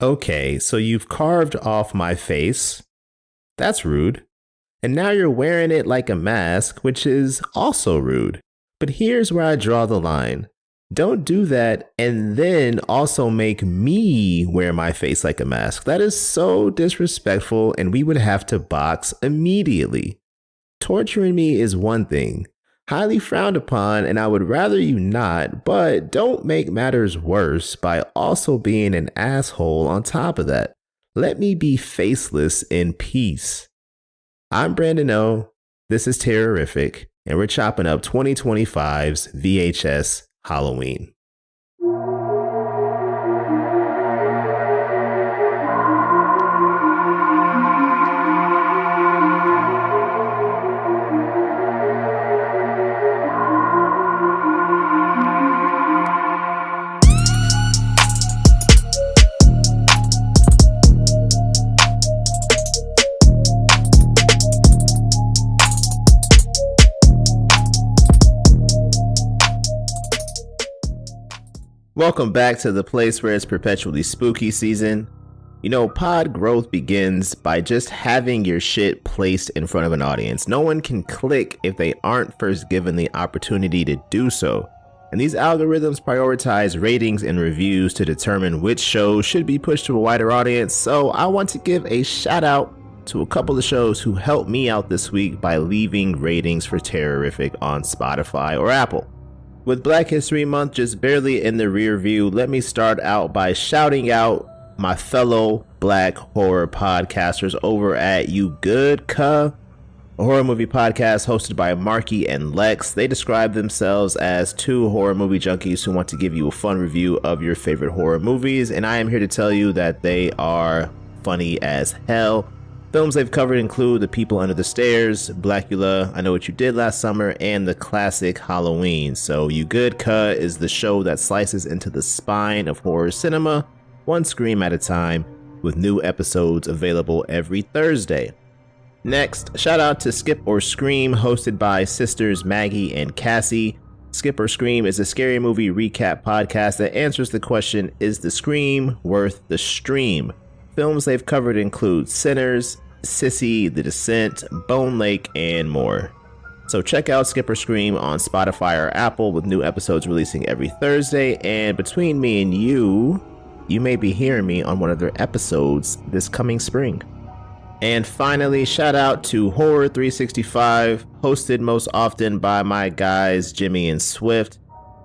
Okay, so you've carved off my face. That's rude. And now you're wearing it like a mask, which is also rude. But here's where I draw the line. Don't do that and then also make me wear my face like a mask. That is so disrespectful, and we would have to box immediately. Torturing me is one thing, highly frowned upon, and I would rather you not, but don't make matters worse by also being an asshole on top of that. Let me be faceless in peace. I'm Brandon O. This is Terrorific, and we're chopping up 2025's VHS Halloween. Welcome back to the place where it's perpetually spooky season. You know, pod growth begins by just having your shit placed in front of an audience. No one can click if they aren't first given the opportunity to do so. And these algorithms prioritize ratings and reviews to determine which shows should be pushed to a wider audience. So I want to give a shout out to a couple of shows who helped me out this week by leaving ratings for Terrorific on Spotify or Apple. With Black History Month just barely in the rear view, let me start out by shouting out my fellow Black horror podcasters over at You Good Cuh, a horror movie podcast hosted by Marky and Lex. They describe themselves as two horror movie junkies who want to give you a fun review of your favorite horror movies, and I am here to tell you that they are funny as hell. Films they've covered include The People Under the Stairs, Blackula, I Know What You Did Last Summer, and the classic Halloween. So You Good Cuh is the show that slices into the spine of horror cinema, one scream at a time, with new episodes available every Thursday. Next, shout out to Skip or Scream, hosted by sisters Maggie and Cassie. Skip or Scream is a scary movie recap podcast that answers the question, is the scream worth the stream? Films they've covered include Sinners, Sissy, The Descent, Bone Lake, and more. So check out Skip or Scream on Spotify or Apple, with new episodes releasing every Thursday. And between me and you may be hearing me on one of their episodes this coming spring. And finally, shout out to Horror 365, hosted most often by my guys Jimmy and Swift.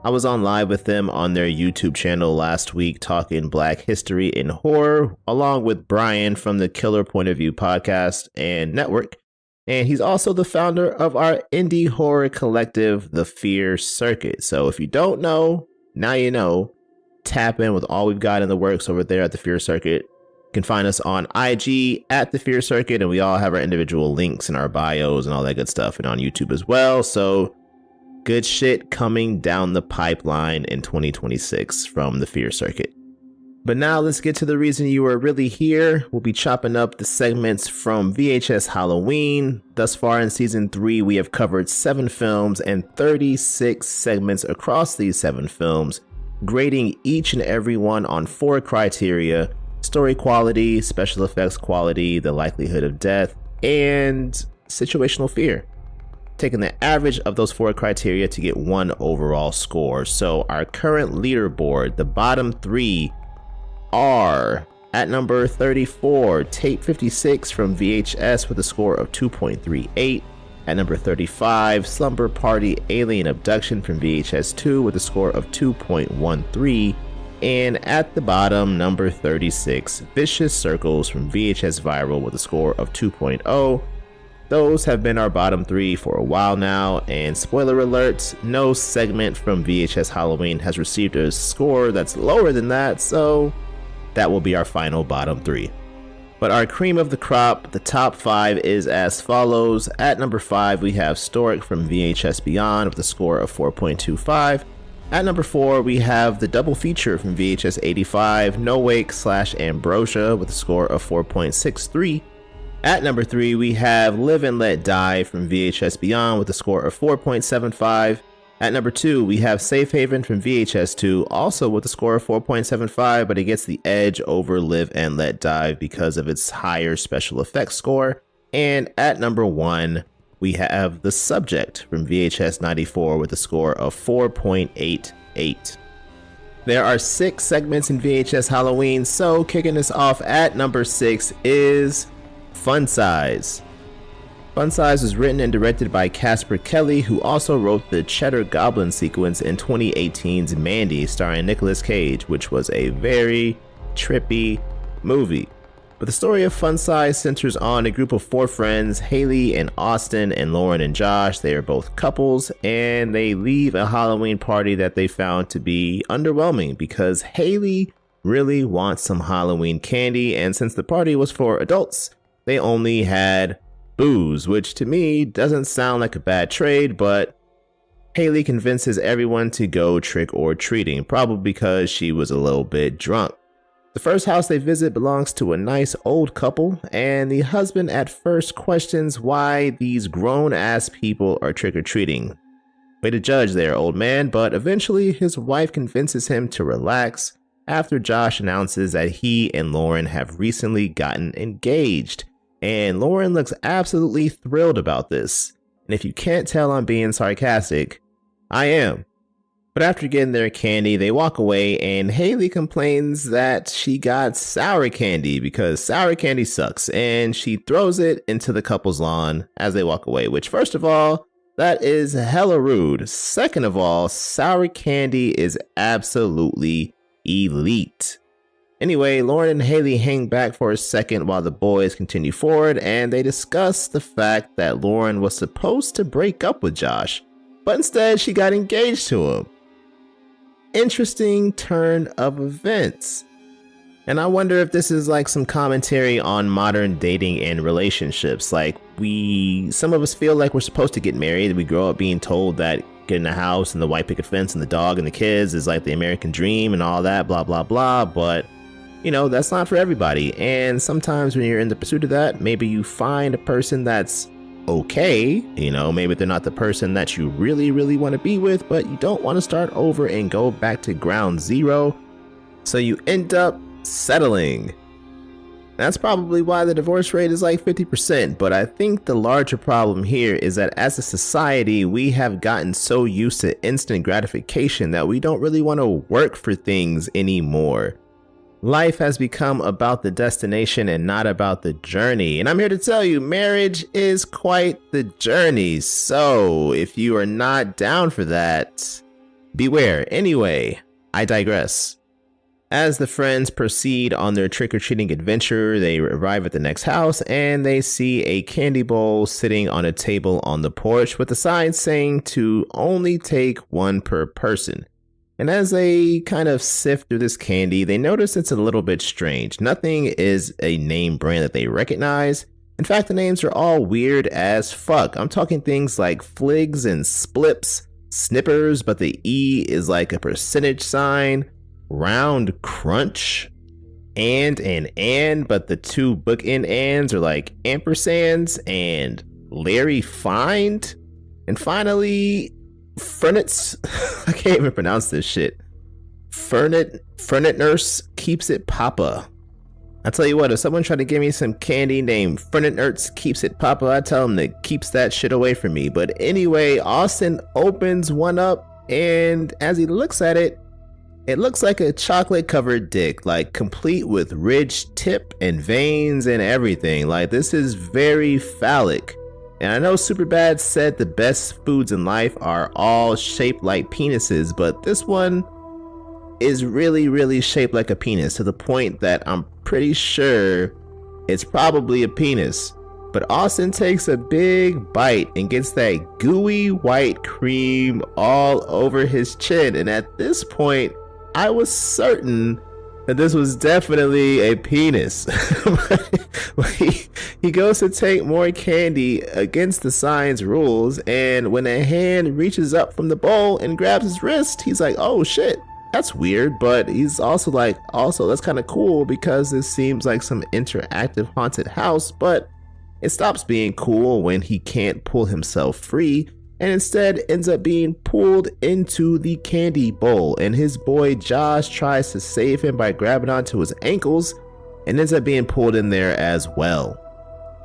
I was on live with them on their YouTube channel last week talking Black history and horror, along with Brian from the Killer Point of View podcast and network. And he's also the founder of our indie horror collective, The Fear Circuit. So if you don't know, now you know. Tap in with all we've got in the works over there at The Fear Circuit. You can find us on IG at The Fear Circuit, and we all have our individual links in our bios and all that good stuff, and on YouTube as well. So good shit coming down the pipeline in 2026 from The Fear Circuit. But now let's get to the reason you are really here. We'll be chopping up the segments from VHS Halloween. Thus far in season 3, we have covered 7 films and 36 segments across these 7 films, grading each and every one on 4 criteria: story quality, special effects quality, the likelihood of death, and situational fear. Taking the average of those 4 criteria to get 1 overall score. So our current leaderboard, the bottom 3 are at number 34, Tape 56 from VHS with a score of 2.38. At number 35, Slumber Party Alien Abduction from VHS 2 with a score of 2.13. And at the bottom, number 36, Vicious Circles from VHS Viral with a score of 2.0. Those have been our bottom 3 for a while now, and spoiler alert, no segment from VHS Halloween has received a score that's lower than that, so that will be our final bottom 3. But our cream of the crop, the top 5, is as follows. At number 5, we have Storic from VHS Beyond with a score of 4.25. At number 4, we have the double feature from VHS 85, No Wake / Ambrosia with a score of 4.63. At number 3, we have Live and Let Die from VHS Beyond with a score of 4.75. At number 2, we have Safe Haven from VHS 2, also with a score of 4.75, but it gets the edge over Live and Let Die because of its higher special effects score. And at number 1, we have The Subject from VHS 94 with a score of 4.88. There are 6 segments in VHS Halloween, so kicking us off at number 6 is Fun Size. Fun Size was written and directed by Casper Kelly, who also wrote the Cheddar Goblin sequence in 2018's Mandy, starring Nicolas Cage, which was a very trippy movie. But the story of Fun Size centers on a group of 4 friends, Haley and Austin and Lauren and Josh. They are both couples, and they leave a Halloween party that they found to be underwhelming because Haley really wants some Halloween candy, and since the party was for adults, they only had booze, which to me doesn't sound like a bad trade, but Haley convinces everyone to go trick or treating, probably because she was a little bit drunk. The first house they visit belongs to a nice old couple, and the husband at first questions why these grown-ass people are trick-or-treating. Way to judge there, old man, but eventually his wife convinces him to relax after Josh announces that he and Lauren have recently gotten engaged. And Lauren looks absolutely thrilled about this. And if you can't tell I'm being sarcastic, I am. But after getting their candy, they walk away, and Haley complains that she got sour candy because sour candy sucks, and she throws it into the couple's lawn as they walk away, which, first of all, that is hella rude. Second of all, sour candy is absolutely elite. Anyway, Lauren and Haley hang back for a second while the boys continue forward, and they discuss the fact that Lauren was supposed to break up with Josh, but instead she got engaged to him. Interesting turn of events. And I wonder if this is like some commentary on modern dating and relationships. Like some of us feel like we're supposed to get married. We grow up being told that getting a house and the white picket fence and the dog and the kids is like the American dream and all that, blah, blah, blah. But you know, that's not for everybody. And sometimes when you're in the pursuit of that, maybe you find a person that's okay. You know, maybe they're not the person that you really, really want to be with, but you don't want to start over and go back to ground zero. So you end up settling. That's probably why the divorce rate is like 50%. But I think the larger problem here is that as a society, we have gotten so used to instant gratification that we don't really want to work for things anymore. Life has become about the destination and not about the journey. And I'm here to tell you, marriage is quite the journey. So if you are not down for that, beware. Anyway, I digress. As the friends proceed on their trick-or-treating adventure, they arrive at the next house and they see a candy bowl sitting on a table on the porch with a sign saying to only take one per person. And as they kind of sift through this candy, they notice it's a little bit strange. Nothing is a name brand that they recognize. In fact, the names are all weird as fuck. I'm talking things like Fligs and Splips, Snippers, but the E is like a percentage sign, Round Crunch, and, but the 2 bookend ands are like ampersands, and Larry Find, and finally, Fernit's, I can't even pronounce this shit. Fernit Nurse Keeps It Papa. I tell you what, if someone tried to give me some candy named Fernit Nurse Keeps It Papa, I tell them to keeps that shit away from me. But anyway, Austin opens one up, and as he looks at it, it looks like a chocolate covered dick, like complete with ridged tip and veins and everything. Like, this is very phallic. And I know Superbad said the best foods in life are all shaped like penises, but this one is really, really shaped like a penis to the point that I'm pretty sure it's probably a penis. But Austin takes a big bite and gets that gooey white cream all over his chin. And at this point, I was certain that this was definitely a penis. He goes to take more candy against the sign's rules, and when a hand reaches up from the bowl and grabs his wrist, he's like, oh shit, that's weird. But he's also like, that's kind of cool because this seems like some interactive haunted house. But it stops being cool when he can't pull himself free and instead ends up being pulled into the candy bowl, and his boy Josh tries to save him by grabbing onto his ankles and ends up being pulled in there as well.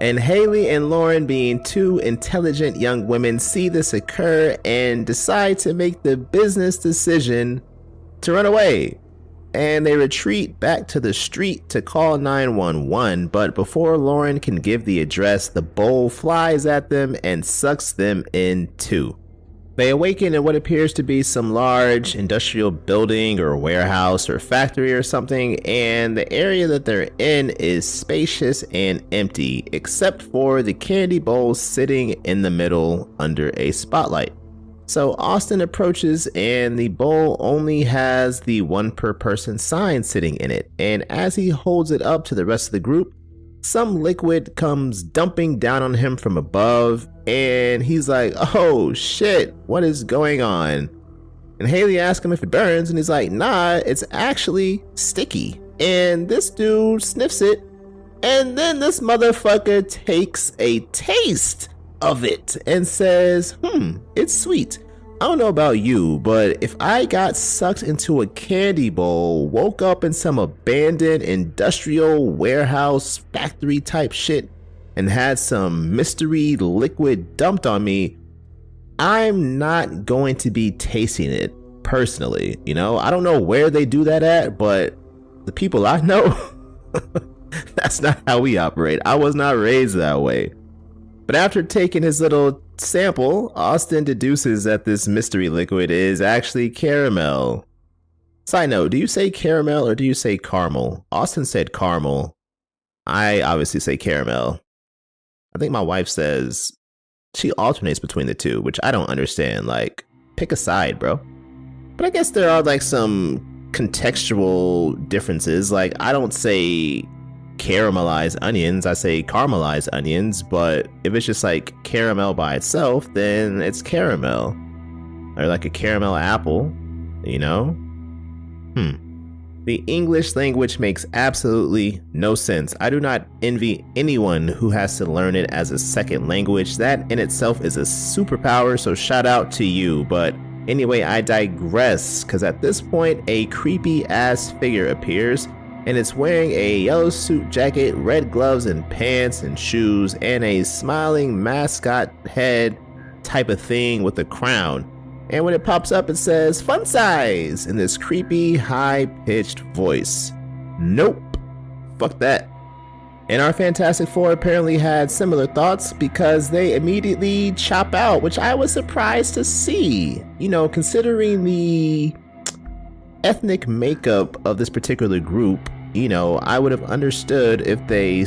And Haley and Lauren, being two intelligent young women, see this occur and decide to make the business decision to run away. And they retreat back to the street to call 911, but before Lauren can give the address, the bowl flies at them and sucks them in two. They awaken in what appears to be some large industrial building or warehouse or factory or something, and the area that they're in is spacious and empty, except for the candy bowl sitting in the middle under a spotlight. So Austin approaches, and the bowl only has the 1 per person sign sitting in it, and as he holds it up to the rest of the group, some liquid comes dumping down on him from above, and he's like, oh shit, what is going on? And Haley asks him if it burns, and he's like, nah, it's actually sticky. And this dude sniffs it, and then this motherfucker takes a taste of it and says, it's sweet. I don't know about you, but if I got sucked into a candy bowl, woke up in some abandoned industrial warehouse factory type shit, and had some mystery liquid dumped on me, I'm not going to be tasting it personally. You know, I don't know where they do that at, but the people I know, that's not how we operate. I was not raised that way. But after taking his little sample, Austin deduces that this mystery liquid is actually caramel. Side note, do you say caramel or do you say caramel? Austin said caramel. I obviously say caramel. I think my wife says she alternates between the two, which I don't understand. Like, pick a side, bro. But I guess there are like some contextual differences. Like, I don't say caramelized onions, I say caramelized onions, but if it's just like caramel by itself, then it's caramel. Or like a caramel apple, you know? The English language makes absolutely no sense. I do not envy anyone who has to learn it as a second language. That in itself is a superpower, so shout out to you. But anyway, I digress, because at this point, a creepy ass figure appears, and it's wearing a yellow suit jacket, red gloves and pants and shoes, and a smiling mascot head type of thing with a crown. And when it pops up, it says fun size in this creepy high-pitched voice. Nope, fuck that. And our Fantastic Four apparently had similar thoughts, because they immediately chop out, which I was surprised to see. You know, considering the ethnic makeup of this particular group, you know, I would have understood if they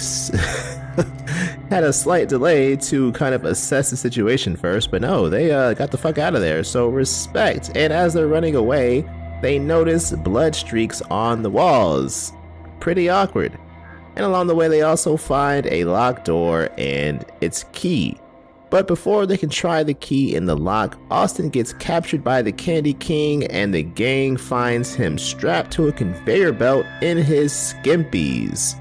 had a slight delay to kind of assess the situation first, but no, they got the fuck out of there, so respect. And as they're running away, they notice blood streaks on the walls. Pretty awkward. And along the way, they also find a locked door and its key. But before they can try the key in the lock, Austin gets captured by the Candy King, and the gang finds him strapped to a conveyor belt in his skimpies.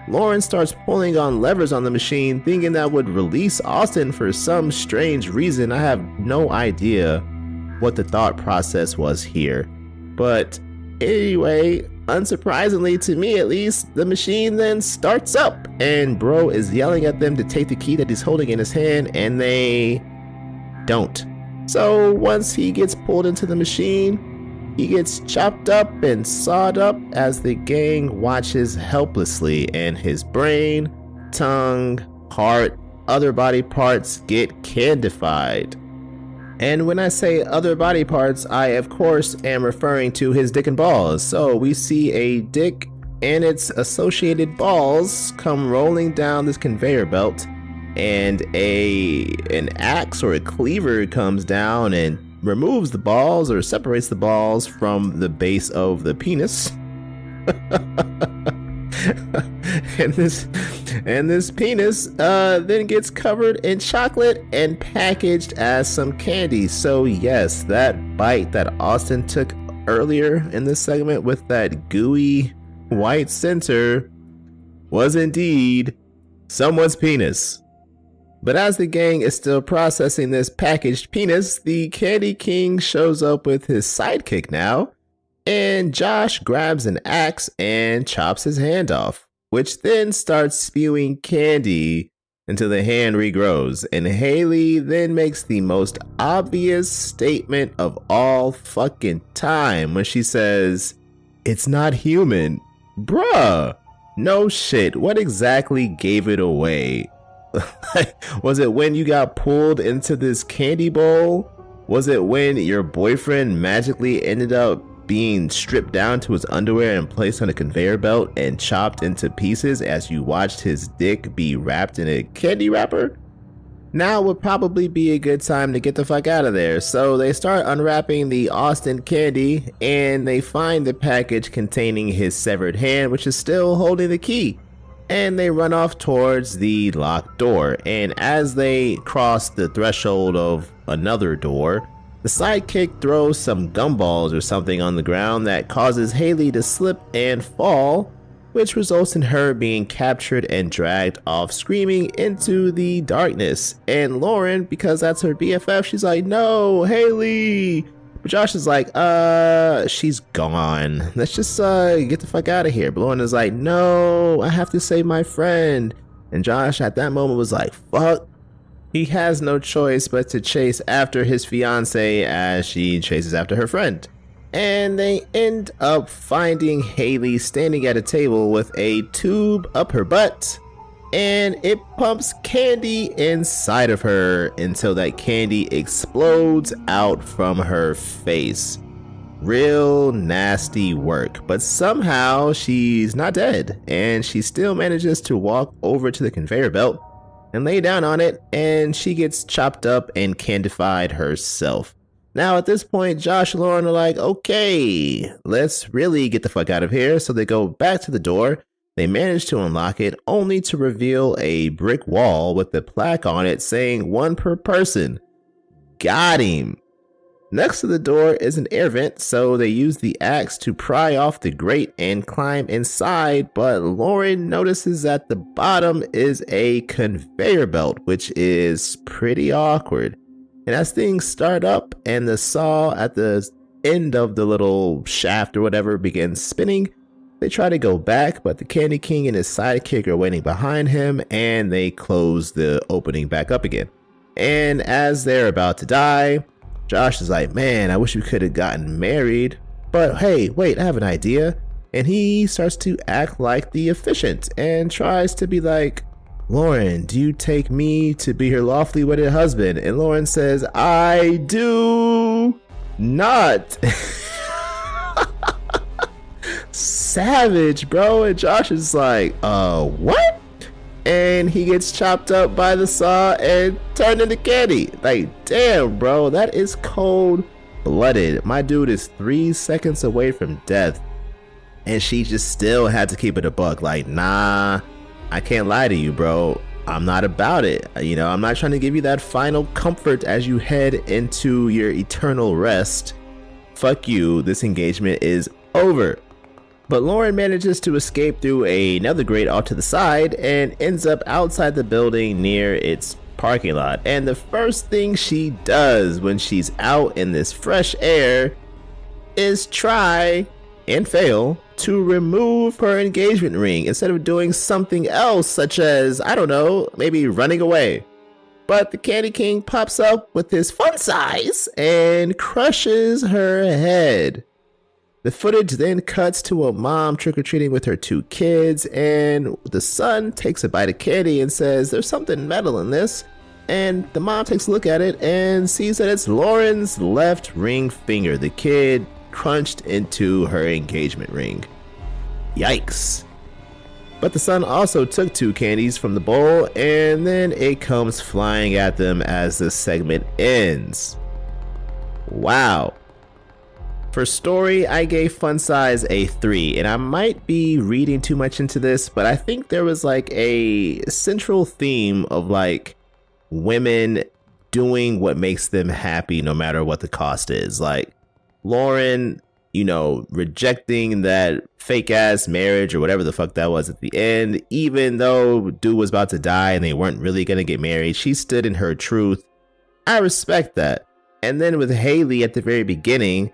Lauren starts pulling on levers on the machine, thinking that would release Austin for some strange reason. I have no idea what the thought process was here. But anyway, unsurprisingly to me at least, the machine then starts up, and bro is yelling at them to take the key that he's holding in his hand, and they don't. So once he gets pulled into the machine, he gets chopped up and sawed up as the gang watches helplessly, and his brain, tongue, heart, other body parts get candified. And when I say other body parts, I of course am referring to his dick and balls. So we see a dick and its associated balls come rolling down this conveyor belt, and an axe or a cleaver comes down and removes the balls or separates the balls from the base of the penis. and this penis then gets covered in chocolate and packaged as some candy. So yes, that bite that Austin took earlier in this segment with that gooey white center was indeed someone's penis. But as the gang is still processing this packaged penis, the Candy King shows up with his sidekick now, and Josh grabs an axe and chops his hand off, which then starts spewing candy until the hand regrows. And Haley then makes the most obvious statement of all fucking time when she says, "It's not human." Bruh, no shit. What exactly gave it away? Was it when you got pulled into this candy bowl? Was it when your boyfriend magically ended up being stripped down to his underwear and placed on a conveyor belt and chopped into pieces as you watched his dick be wrapped in a candy wrapper? Now would probably be a good time to get the fuck out of there. So they start unwrapping the Austin candy and they find the package containing his severed hand, which is still holding the key. And they run off towards the locked door. And as they cross the threshold of another door, the sidekick throws some gumballs or something on the ground that causes Haley to slip and fall, which results in her being captured and dragged off screaming into the darkness. And Lauren, because that's her BFF, she's like, "No, Haley!" But Josh is like, she's gone. Let's just get the fuck out of here. But Lauren is like, "No, I have to save my friend." And Josh at that moment was like, fuck. He has no choice but to chase after his fiance as she chases after her friend. And they end up finding Haley standing at a table with a tube up her butt, and it pumps candy inside of her until that candy explodes out from her face. Real nasty work, but somehow she's not dead, and she still manages to walk over to the conveyor belt and lay down on it, and she gets chopped up and candified herself. Now at this point, Josh and Lauren are like, okay, let's really get the fuck out of here. So they go back to the door. They manage to unlock it, only to reveal a brick wall with a plaque on it saying 1 per person. Got him. Next to the door is an air vent, so they use the axe to pry off the grate and climb inside, but Lauren notices at the bottom is a conveyor belt, which is pretty awkward. And as things start up and the saw at the end of the little shaft or whatever begins spinning, they try to go back, but the Candy King and his sidekick are waiting behind him, and they close the opening back up again. And as they're about to die, Josh is like, "Man, I wish we could have gotten married. But hey, wait, I have an idea." And he starts to act like the efficient and tries to be like, "Lauren, do you take me to be your lawfully wedded husband?" And Lauren says, "I do not." Savage, bro. And Josh is like, what? And he gets chopped up by the saw and turned into candy. Like, damn, bro, that is cold-blooded. My dude is 3 seconds away from death, and she just still had to keep it a buck. Like, nah, I can't lie to you, bro. I'm not about it. You know, I'm not trying to give you that final comfort as you head into your eternal rest. Fuck you. This engagement is over. But Lauren manages to escape through another grate off to the side and ends up outside the building near its parking lot. And the first thing she does when she's out in this fresh air is try and fail to remove her engagement ring instead of doing something else, such as, I don't know, maybe running away. But the Candy King pops up with his fun size and crushes her head. The footage then cuts to a mom trick-or-treating with her 2 kids, and the son takes a bite of candy and says, "There's something metal in this." And the mom takes a look at it and sees that it's Lauren's left ring finger. The kid crunched into her engagement ring. Yikes. But the son also took 2 candies from the bowl, and then it comes flying at them as the segment ends. Wow. For story, I gave fun size a 3, and I might be reading too much into this, but I think there was like a central theme of like women doing what makes them happy no matter what the cost is. Like, Lauren rejecting that fake ass marriage or whatever the fuck that was at the end, even though dude was about to die and they weren't really gonna get married. She stood in her truth. I respect that. And then with Haley at the very beginning,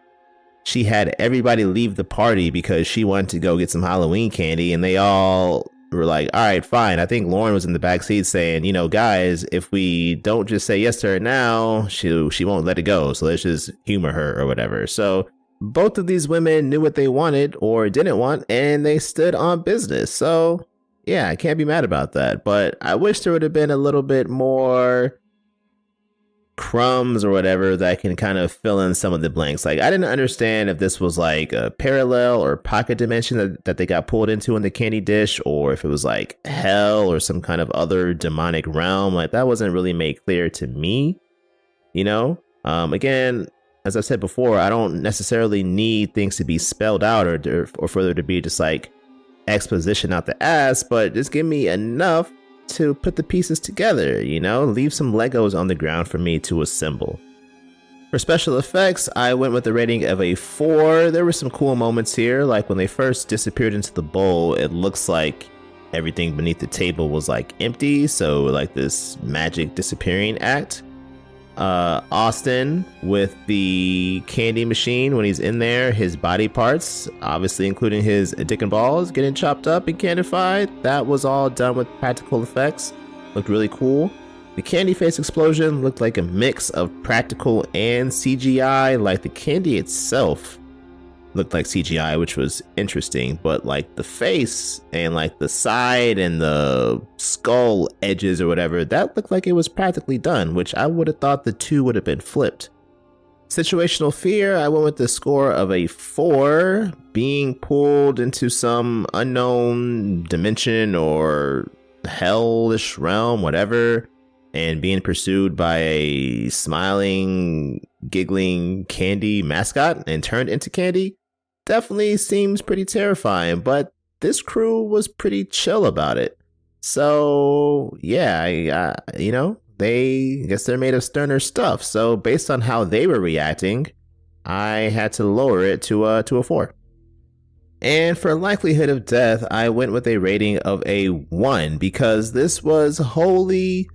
she had everybody leave the party because she wanted to go get some Halloween candy, and they all were like, all right, fine. I think Lauren was in the back seat saying, guys, if we don't just say yes to her now, she won't let it go. So let's just humor her or whatever. So both of these women knew what they wanted or didn't want, and they stood on business. So yeah, I can't be mad about that. But I wish there would have been a little bit more crumbs or whatever that can kind of fill in some of the blanks. Like, I didn't understand if this was like a parallel or pocket dimension that they got pulled into in the candy dish, or if it was like hell or some kind of other demonic realm. Like, that wasn't really made clear to me, again, as I've said before, I don't necessarily need things to be spelled out or for there to be just like exposition out the ass, but just give me enough to put the pieces together, leave some Legos on the ground for me to assemble. For special effects, I went with a rating of a 4. There were some cool moments here, like when they first disappeared into the bowl, it looks like everything beneath the table was like empty, so like this magic disappearing act. Austin with the candy machine, when he's in there, his body parts, obviously including his dick and balls, getting chopped up and candified. That was all done with practical effects. Looked really cool. The candy face explosion looked like a mix of practical and CGI. Like, the candy itself looked like CGI, which was interesting, but like the face and like the side and the skull edges or whatever, that looked like it was practically done, which I would have thought the two would have been flipped. Situational fear, I went with the score of a 4. Being pulled into some unknown dimension or hellish realm, whatever, and being pursued by a smiling, giggling candy mascot and turned into candy definitely seems pretty terrifying, but this crew was pretty chill about it. So yeah, they guess they're made of sterner stuff. So based on how they were reacting, I had to lower it to a 4. And for likelihood of death, I went with a rating of a 1 because this was wholly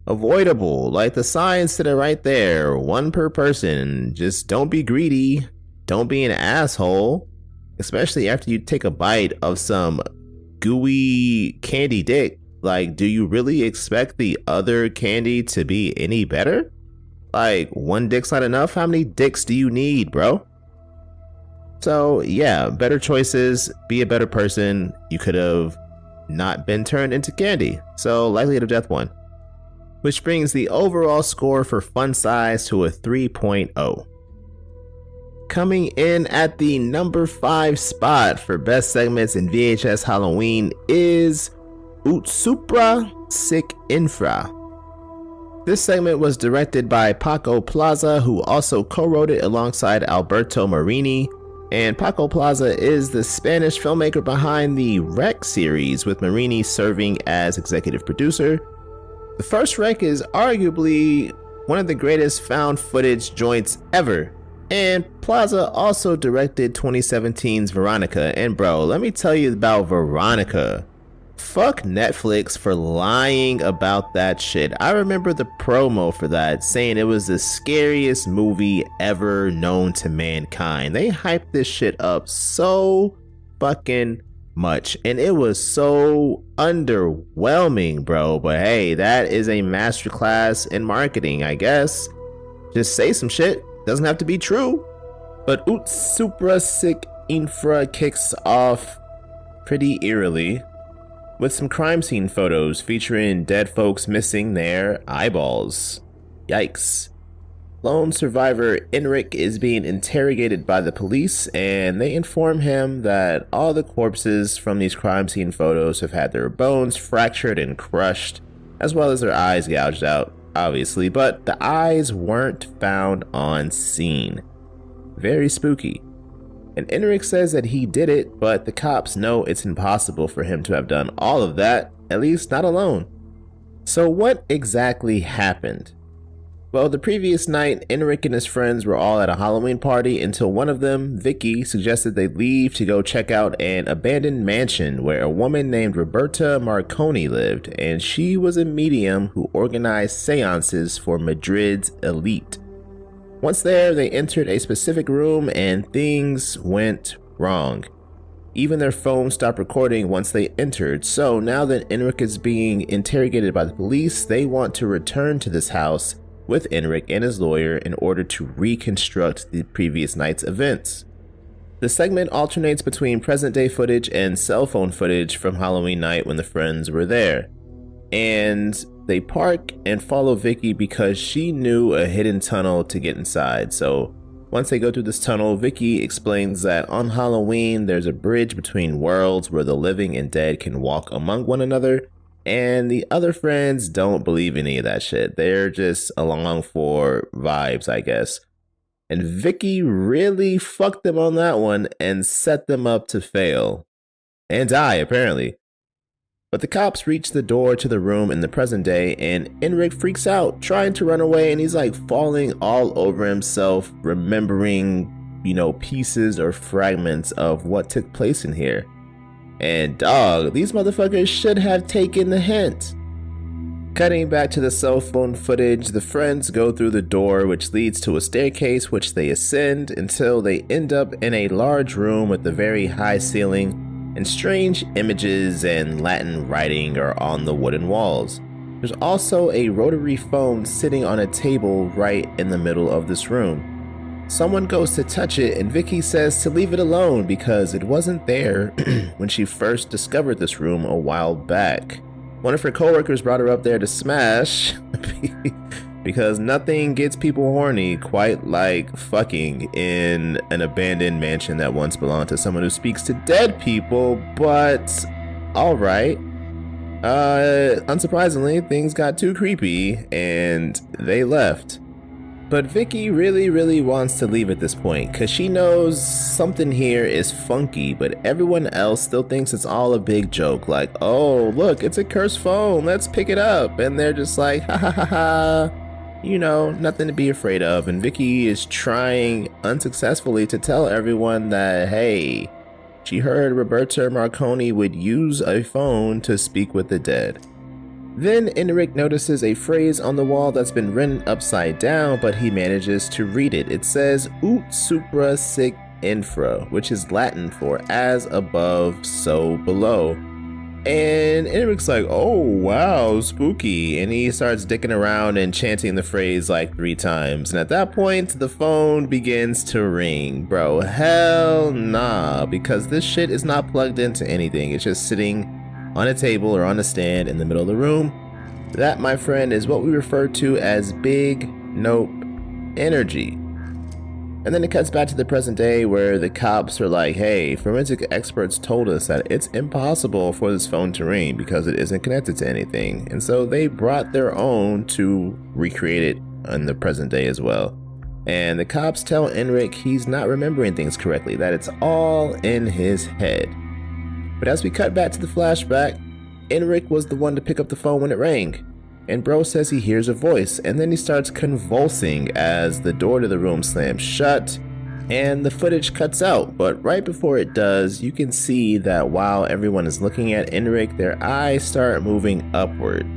avoidable. Like, the sign said it right there, 1 per person. Just don't be greedy. Don't be an asshole, especially after you take a bite of some gooey candy dick. Like, do you really expect the other candy to be any better? Like, 1 dick's not enough? How many dicks do you need, bro? So yeah, better choices, be a better person. You could have not been turned into candy. So likelihood of death 1. Which brings the overall score for fun size to a 3.0. Coming in at the number 5 spot for best segments in VHS Halloween is Utsupra Sick Infra. This segment was directed by Paco Plaza, who also co-wrote it alongside Alberto Marini. And Paco Plaza is the Spanish filmmaker behind the Rec series, with Marini serving as executive producer. The first Rec is arguably one of the greatest found footage joints ever. And Plaza also directed 2017's Veronica. And bro, let me tell you about Veronica. Fuck Netflix for lying about that shit. I remember the promo for that saying it was the scariest movie ever known to mankind. They hyped this shit up so fucking much, and it was so underwhelming, bro. But hey, that is a masterclass in marketing, I guess. Just say some shit. Doesn't have to be true. But Utsupra Sick Infra kicks off pretty eerily with some crime scene photos featuring dead folks missing their eyeballs. Yikes. Lone survivor Enric is being interrogated by the police, and they inform him that all the corpses from these crime scene photos have had their bones fractured and crushed, as well as their eyes gouged out, obviously, but the eyes weren't found on scene. Very spooky. And Enric says that he did it, but the cops know it's impossible for him to have done all of that, at least not alone. So what exactly happened? Well, the previous night, Enric and his friends were all at a Halloween party until one of them, Vicky, suggested they leave to go check out an abandoned mansion where a woman named Roberta Marconi lived, and she was a medium who organized seances for Madrid's elite. Once there, they entered a specific room and things went wrong. Even their phones stopped recording once they entered, so now that Enric is being interrogated by the police, they want to return to this house with Enric and his lawyer in order to reconstruct the previous night's events. The segment alternates between present-day footage and cell phone footage from Halloween night when the friends were there. And they park and follow Vicky because she knew a hidden tunnel to get inside. So once they go through this tunnel, Vicky explains that on Halloween there's a bridge between worlds where the living and dead can walk among one another, and the other friends don't believe any of that shit. They're just along for vibes, I guess. And Vicky really fucked them on that one and set them up to fail. And die, apparently. But the cops reach the door to the room in the present day, and Enric freaks out, trying to run away, and he's like falling all over himself, remembering, pieces or fragments of what took place in here. And dog, these motherfuckers should have taken the hint. Cutting back to the cell phone footage, the friends go through the door which leads to a staircase which they ascend until they end up in a large room with a very high ceiling, and strange images and Latin writing are on the wooden walls. There's also a rotary phone sitting on a table right in the middle of this room. Someone goes to touch it and Vicky says to leave it alone because it wasn't there when she first discovered this room a while back. One of her coworkers brought her up there to smash because nothing gets people horny quite like fucking in an abandoned mansion that once belonged to someone who speaks to dead people, but alright. Unsurprisingly, things got too creepy and they left. But Vicky really wants to leave at this point because she knows something here is funky, but everyone else still thinks it's all a big joke. Like, oh, look, it's a cursed phone. Let's pick it up. And they're just like, ha ha ha ha. Nothing to be afraid of. And Vicky is trying unsuccessfully to tell everyone that, hey, she heard Roberta Marconi would use a phone to speak with the dead. Then Enric notices a phrase on the wall that's been written upside down, but he manages to read it. It says, ut supra sic infra, which is Latin for as above, so below. And Enric's like, oh wow, spooky. And he starts dicking around and chanting the phrase like 3 times. And at that point, the phone begins to ring. Bro, hell nah, because this shit is not plugged into anything. It's just sitting on a table or on a stand in the middle of the room. That, my friend, is what we refer to as big nope energy. And then it cuts back to the present day where the cops are like, hey, forensic experts told us that it's impossible for this phone to ring because it isn't connected to anything. And so they brought their own to recreate it in the present day as well. And the cops tell Enric he's not remembering things correctly, that it's all in his head. But as we cut back to the flashback, Enric was the one to pick up the phone when it rang. And bro says he hears a voice, and then he starts convulsing as the door to the room slams shut, and the footage cuts out. But right before it does, you can see that while everyone is looking at Enric, their eyes start moving upward.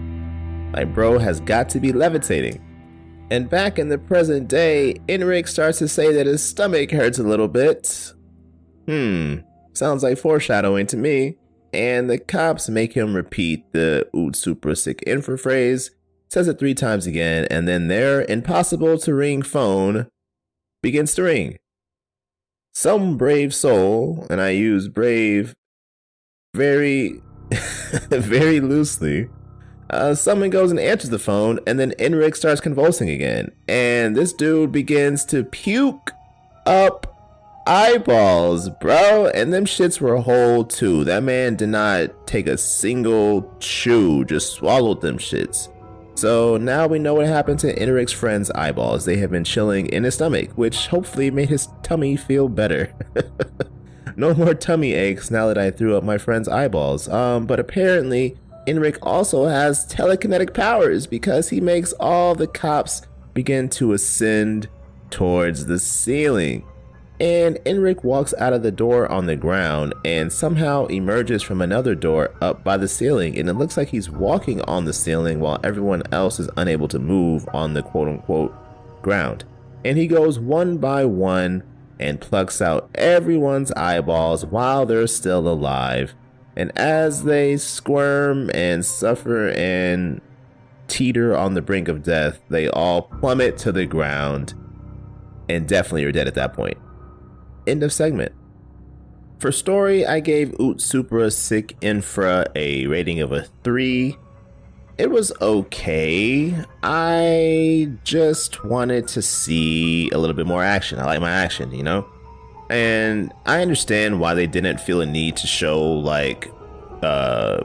Like bro has got to be levitating. And back in the present day, Enric starts to say that his stomach hurts a little bit. Sounds like foreshadowing to me. And the cops make him repeat the ut supra sic infra phrase, says it 3 times again, and then their impossible to ring phone begins to ring. Some brave soul, and I use brave very, very loosely, someone goes and answers the phone, and then Enric starts convulsing again. And this dude begins to puke up eyeballs, bro, and them shits were whole too. That man did not take a single chew, just swallowed them shits. So now we know what happened to Enric's friend's eyeballs. They have been chilling in his stomach, which hopefully made his tummy feel better. No more tummy aches now that I threw up my friend's eyeballs. But apparently Enric also has telekinetic powers because he makes all the cops begin to ascend towards the ceiling. And Enric walks out of the door on the ground and somehow emerges from another door up by the ceiling. And it looks like he's walking on the ceiling while everyone else is unable to move on the quote-unquote ground. And he goes one by one and plucks out everyone's eyeballs while they're still alive. And as they squirm and suffer and teeter on the brink of death, they all plummet to the ground and definitely are dead at that point. End of segment. For story, I gave Ut Supra Sic Infra a rating of a 3. It was okay. I just wanted to see a little bit more action. I like my action, you know? And I understand why they didn't feel a need to show like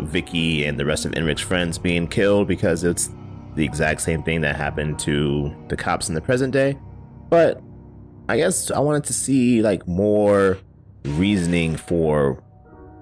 Vicky and the rest of Enric's friends being killed, because it's the exact same thing that happened to the cops in the present day. But I guess I wanted to see like more reasoning for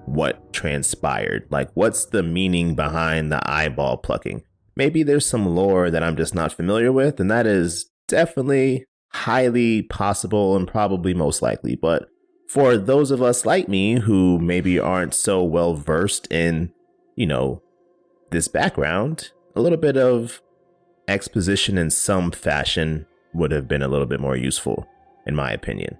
what transpired. Like, what's the meaning behind the eyeball plucking? Maybe there's some lore that I'm just not familiar with, and that is definitely highly possible and probably most likely. But for those of us like me who maybe aren't so well versed in, you know, this background, a little bit of exposition in some fashion would have been a little bit more useful, in my opinion.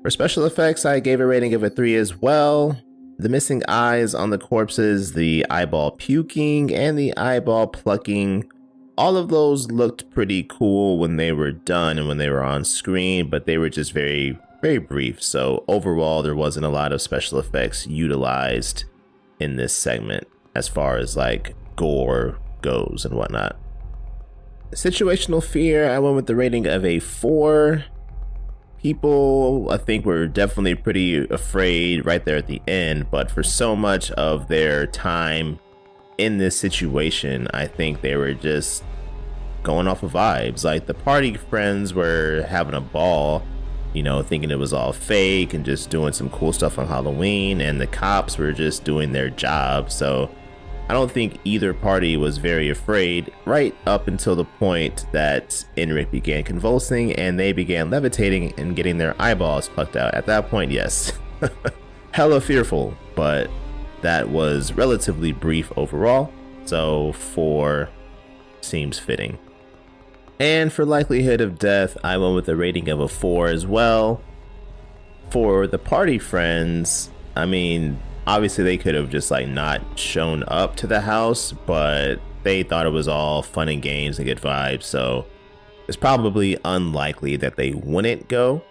For special effects, I gave a rating of a 3 as well. The missing eyes on the corpses, the eyeball puking, and the eyeball plucking, all of those looked pretty cool when they were done and when they were on screen, but they were just very, very brief. So overall, there wasn't a lot of special effects utilized in this segment as far as like gore goes and whatnot. Situational fear, I went with the rating of a 4. People, I think, were definitely pretty afraid right there at the end, but for so much of their time in this situation, I think they were just going off of vibes. Like, the party friends were having a ball, you know, thinking it was all fake and just doing some cool stuff on Halloween, and the cops were just doing their job. So I don't think either party was very afraid right up until the point that Enric began convulsing and they began levitating and getting their eyeballs plucked out. At that point, yes, hella fearful, but that was relatively brief overall. So 4 seems fitting. And for likelihood of death, I went with a rating of a 4 as well. For the party friends, I mean, obviously they could have just like not shown up to the house, but they thought it was all fun and games and good vibes, so it's probably unlikely that they wouldn't go.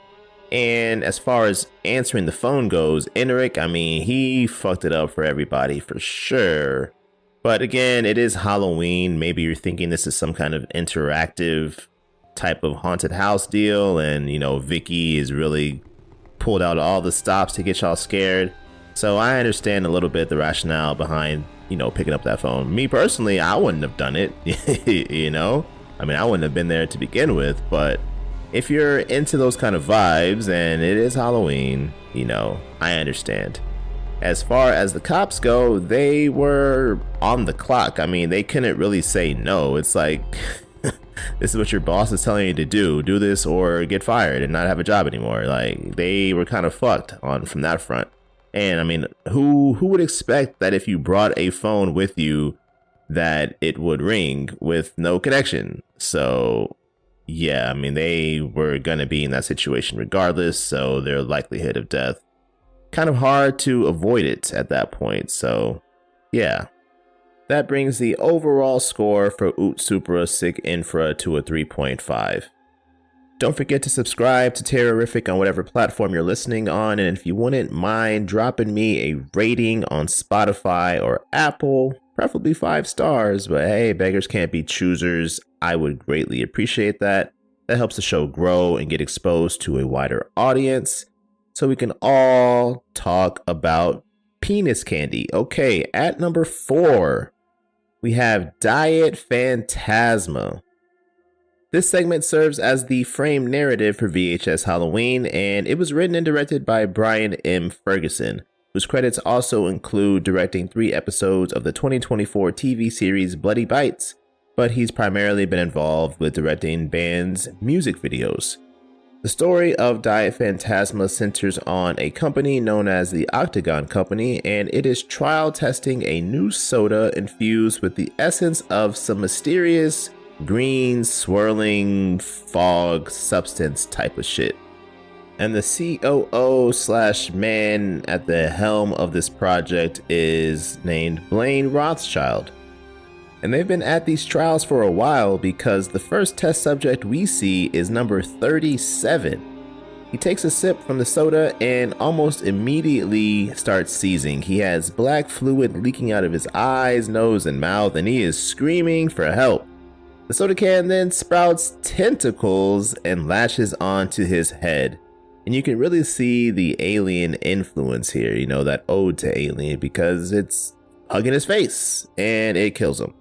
And as far as answering the phone goes, Enric, I mean, he fucked it up for everybody for sure. But again, it is Halloween. Maybe you're thinking this is some kind of interactive type of haunted house deal, and you know, Vicky is really pulled out all the stops to get y'all scared. So I understand a little bit the rationale behind, you know, picking up that phone. Me personally, I wouldn't have done it, you know? I mean, I wouldn't have been there to begin with, but if you're into those kind of vibes and it is Halloween, you know, I understand. As far as the cops go, they were on the clock. I mean, they couldn't really say no. It's like, this is what your boss is telling you to do. Do this or get fired and not have a job anymore. Like, they were kind of fucked on from that front. And I mean, who would expect that if you brought a phone with you that it would ring with no connection? So yeah, I mean, they were gonna be in that situation regardless, so their likelihood of death, kind of hard to avoid it at that point. So yeah, that brings the overall score for Ut Supra Sic Infra to a 3.5. Don't forget to subscribe to Terrorific on whatever platform you're listening on, and if you wouldn't mind dropping me a rating on Spotify or Apple, preferably 5 stars, but hey, beggars can't be choosers. I would greatly appreciate that. That helps the show grow and get exposed to a wider audience, so we can all talk about penis candy. Okay, at number 4, we have Diet Phantasma. This segment serves as the frame narrative for VHS Halloween, and it was written and directed by Brian M. Ferguson, whose credits also include directing 3 episodes of the 2024 TV series Bloody Bites but he's primarily been involved with directing bands' music videos. The story of Diet Phantasma centers on a company known as the Octagon Company, and it is trial testing a new soda infused with the essence of some mysterious green swirling fog substance type of shit. And the COO/man at the helm of this project is named Blaine Rothschild. And they've been at these trials for a while because the first test subject we see is number 37. He takes a sip from the soda and almost immediately starts seizing. He has black fluid leaking out of his eyes, nose, and mouth, and he is screaming for help. The soda can then sprouts tentacles and latches onto his head. And you can really see the alien influence here, you know, that ode to Alien, because it's hugging his face and it kills him.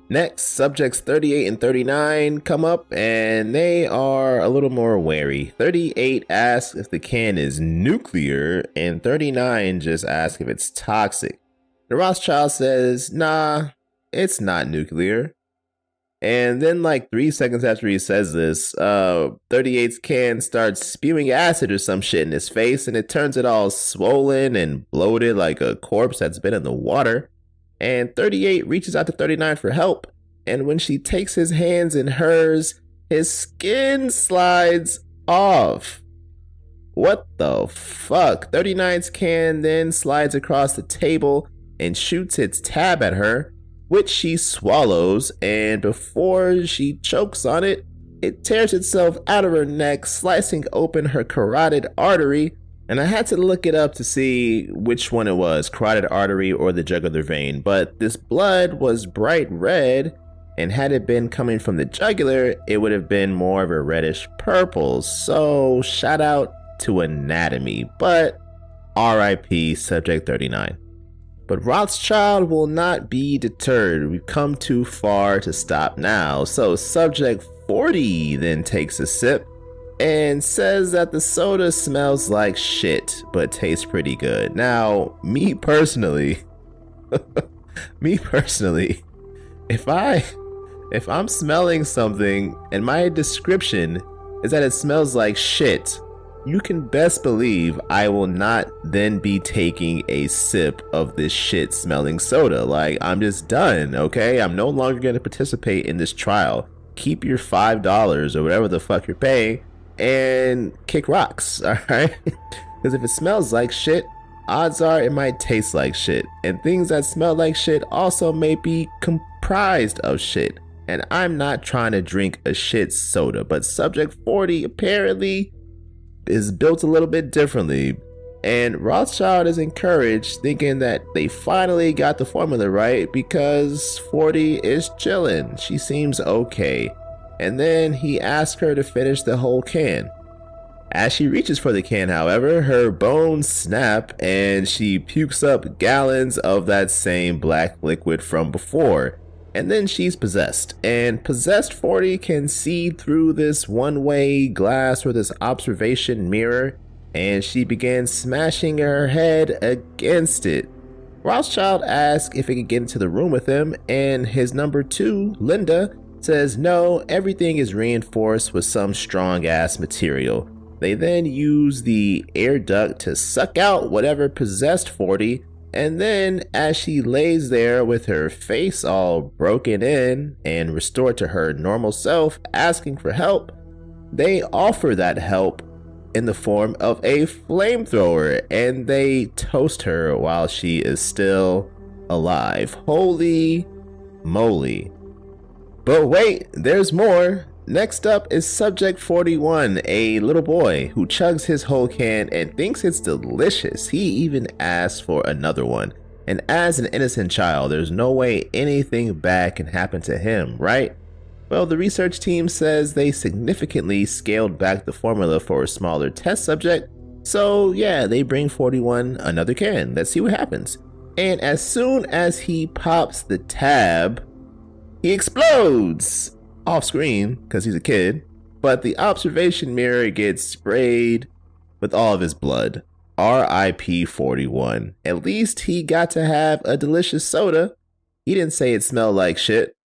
Next, subjects 38 and 39 come up and they are a little more wary. 38 asks if the can is nuclear and 39 just asks if it's toxic. The Rothschild says, nah, it's not nuclear. And then like 3 seconds after he says this, 38's can starts spewing acid or some shit in his face, and it turns it all swollen and bloated like a corpse that's been in the water. And 38 reaches out to 39 for help, and when she takes his hands in hers, his skin slides off. What the fuck? 39's can then slides across the table and shoots its tab at her, which she swallows, and before she chokes on it, it tears itself out of her neck, slicing open her carotid artery. And I had to look it up to see which one it was, carotid artery or the jugular vein. But this blood was bright red, and had it been coming from the jugular, it would have been more of a reddish purple. So shout out to anatomy, but RIP subject 39. But Rothschild will not be deterred. We've come too far to stop now. So subject 40 then takes a sip and says that the soda smells like shit, but tastes pretty good. Now, me personally, if I'm smelling something and my description is that it smells like shit, you can best believe I will not then be taking a sip of this shit smelling soda. Like, I'm just done, okay? I'm no longer going to participate in this trial. Keep your $5 or whatever the fuck you're paying and kick rocks, all right? Because if it smells like shit, odds are it might taste like shit. And things that smell like shit also may be comprised of shit. And I'm not trying to drink a shit soda, but subject 40 apparently is built a little bit differently, and Rothschild is encouraged, thinking that they finally got the formula right because 40 is chilling. She seems okay, and then he asks her to finish the whole can. As she reaches for the can, however, her bones snap and she pukes up gallons of that same black liquid from before. And then she's possessed, and possessed 40 can see through this one-way glass or this observation mirror, and she begins smashing her head against it. Rothschild asks if he could get into the room with him, and his number 2, Linda, says no, everything is reinforced with some strong-ass material. They then use the air duct to suck out whatever possessed 40, and then as she lays there with her face all broken in and restored to her normal self, asking for help, they offer that help in the form of a flamethrower, and they toast her while she is still alive. Holy moly. But wait, there's more. Next up is subject 41, a little boy who chugs his whole can and thinks it's delicious. He even asks for another one. And as an innocent child, there's no way anything bad can happen to him, right? Well, the research team says they significantly scaled back the formula for a smaller test subject. So yeah, they bring 41 another can. Let's see what happens. And as soon as he pops the tab, he explodes. Off screen because he's a kid, but the observation mirror gets sprayed with all of his blood. RIP 41. At least he got to have a delicious soda. He didn't say it smelled like shit.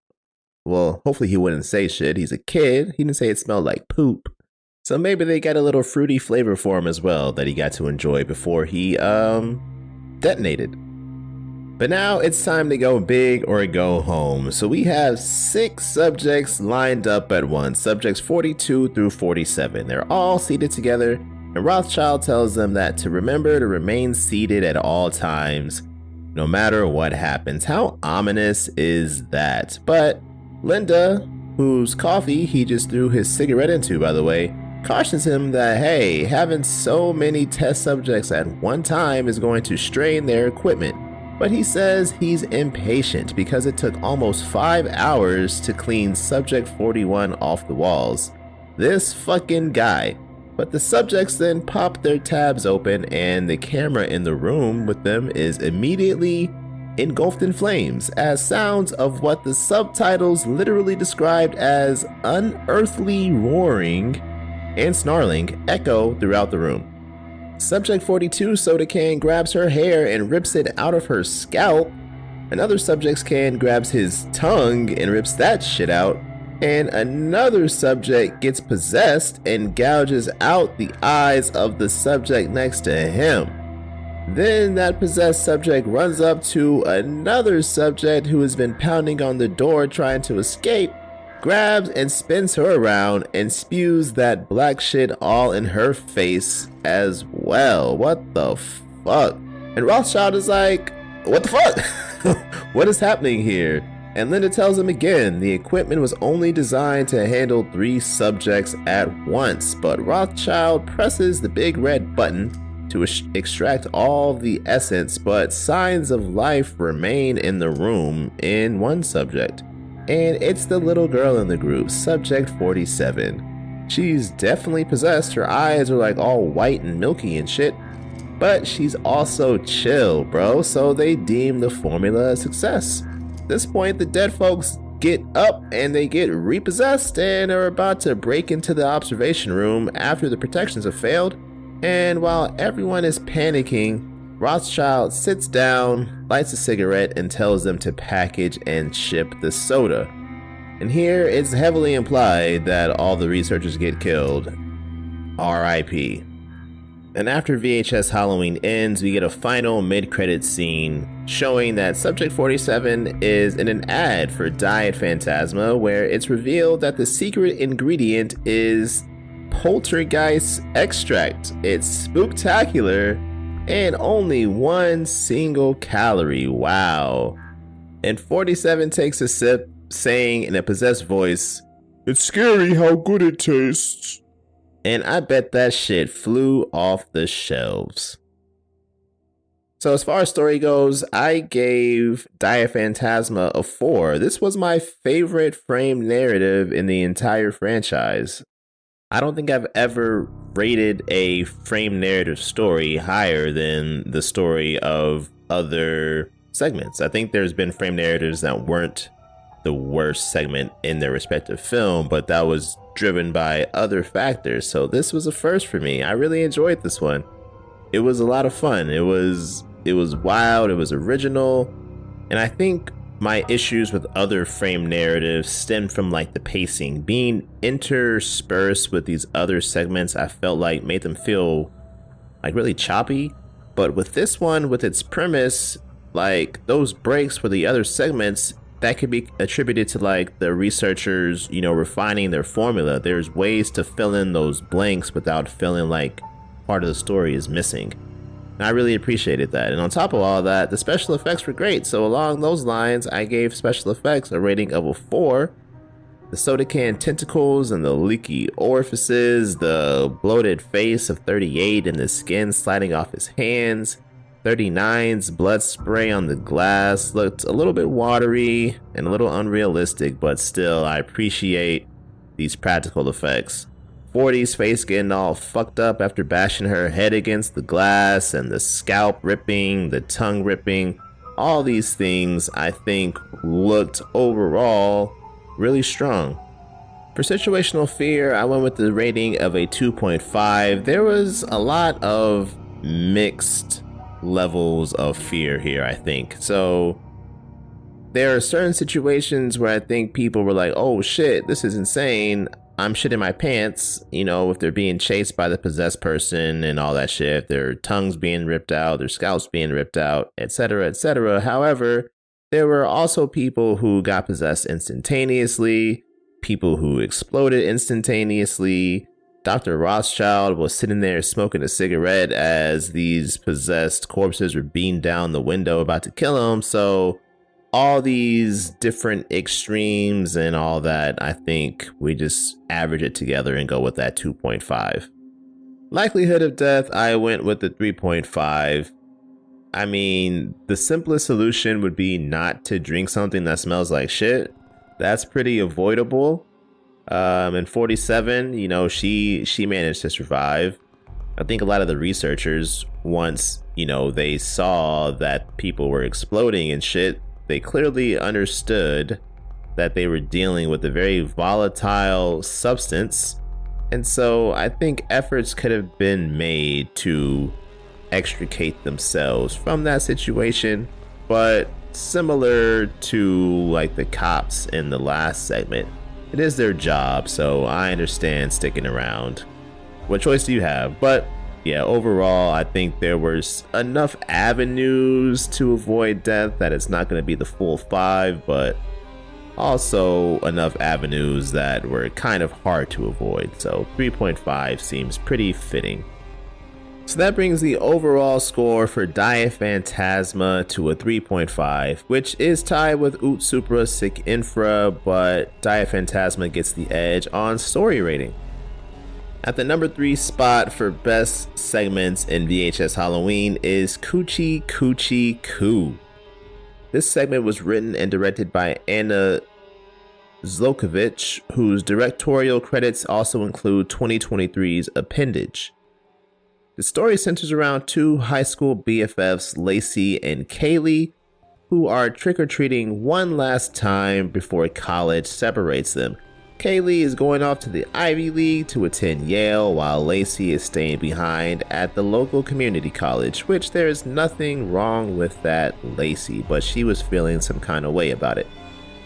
Well, hopefully he wouldn't say shit. He's a kid. He didn't say it smelled like poop. So maybe they got a little fruity flavor for him as well that he got to enjoy before he, detonated. But now it's time to go big or go home. So we have 6 subjects lined up at once, subjects 42 through 47. They're all seated together, and Rothschild tells them that to remember to remain seated at all times, no matter what happens. How ominous is that? But Linda, whose coffee he just threw his cigarette into, by the way, cautions him that, hey, having so many test subjects at one time is going to strain their equipment. But he says he's impatient because it took almost 5 hours to clean subject 41 off the walls. This fucking guy. But the subjects then pop their tabs open and the camera in the room with them is immediately engulfed in flames as sounds of what the subtitles literally described as unearthly roaring and snarling echo throughout the room. Subject 42 soda can grabs her hair and rips it out of her scalp. Another subject's can grabs his tongue and rips that shit out. And another subject gets possessed and gouges out the eyes of the subject next to him. Then that possessed subject runs up to another subject who has been pounding on the door trying to escape, grabs and spins her around and spews that black shit all in her face as well. What the fuck? And Rothschild is like, what the fuck? What is happening here? And Linda tells him again, the equipment was only designed to handle 3 subjects at once, but Rothschild presses the big red button to extract all the essence, but signs of life remain in the room in one subject. And it's the little girl in the group, subject 47. She's definitely possessed. Her eyes are like all white and milky and shit, but she's also chill, bro. So they deem the formula a success. At this point, the dead folks get up and they get repossessed and are about to break into the observation room after the protections have failed. And while everyone is panicking, Rothschild sits down, lights a cigarette, and tells them to package and ship the soda. And here it's heavily implied that all the researchers get killed. R.I.P. And after VHS Halloween ends, we get a final mid-credits scene showing that Subject 47 is in an ad for Diet Phantasma, where it's revealed that the secret ingredient is poltergeist extract. It's spooktacular and only 1 single calorie. Wow. And 47 takes a sip, saying in a possessed voice, "It's scary how good it tastes." And I bet that shit flew off the shelves. So as far as story goes, I gave Diet Phantasma a 4. This was my favorite framed narrative in the entire franchise. I don't think I've ever rated a framed narrative story higher than the story of other segments. I think there's been framed narratives that weren't the worst segment in their respective film, but that was driven by other factors. So this was a first for me. I really enjoyed this one. It was a lot of fun. It was wild, it was original, and I think my issues with other frame narratives stem from like the pacing. Being interspersed with these other segments, I felt like made them feel like really choppy. But with this one, with its premise, like those breaks for the other segments, that could be attributed to like the researchers, refining their formula. There's ways to fill in those blanks without feeling like part of the story is missing. And I really appreciated that. And on top of all that, the special effects were great. So along those lines, I gave special effects a rating of a 4. The soda can tentacles and the leaky orifices, the bloated face of 38 and the skin sliding off his hands. 39's blood spray on the glass looked a little bit watery and a little unrealistic, but still, I appreciate these practical effects. 40's face getting all fucked up after bashing her head against the glass, and the scalp ripping, the tongue ripping. All these things, I think, looked overall really strong. For situational fear, I went with the rating of a 2.5. There was a lot of mixed levels of fear here, I think. So there are certain situations where I think people were like, oh shit, this is insane. I'm shitting my pants, you know, if they're being chased by the possessed person and all that shit, their tongues being ripped out, their scalps being ripped out, etc., etc. However, there were also people who got possessed instantaneously, people who exploded instantaneously. Dr. Rothschild was sitting there smoking a cigarette as these possessed corpses were beamed down the window about to kill him. So all these different extremes and all that, I think we just average it together and go with that 2.5. Likelihood of death, I went with the 3.5. I mean, the simplest solution would be not to drink something that smells like shit. That's pretty avoidable. And 47, you know, she managed to survive. I think a lot of the researchers, once, you know, they saw that people were exploding and shit, they clearly understood that they were dealing with a very volatile substance. And so I think efforts could have been made to extricate themselves from that situation. But similar to like the cops in the last segment, it is their job, so I understand sticking around. What choice do you have? But yeah, overall, I think there was enough avenues to avoid death that it's not going to be the full 5, but also enough avenues that were kind of hard to avoid. So 3.5 seems pretty fitting. So that brings the overall score for Diaphantasma to a 3.5, which is tied with Ut Supra Sic Infra, but Diaphantasma gets the edge on story rating. At the number 3 spot for best segments in VHS Halloween is Coochie Coochie Coo. This segment was written and directed by Anna Zlokovich, whose directorial credits also include 2023's Appendage. The story centers around 2 high school BFFs, Lacey and Kaylee, who are trick-or-treating one last time before college separates them. Kaylee is going off to the Ivy League to attend Yale, while Lacey is staying behind at the local community college, which there is nothing wrong with that Lacey, but she was feeling some kind of way about it.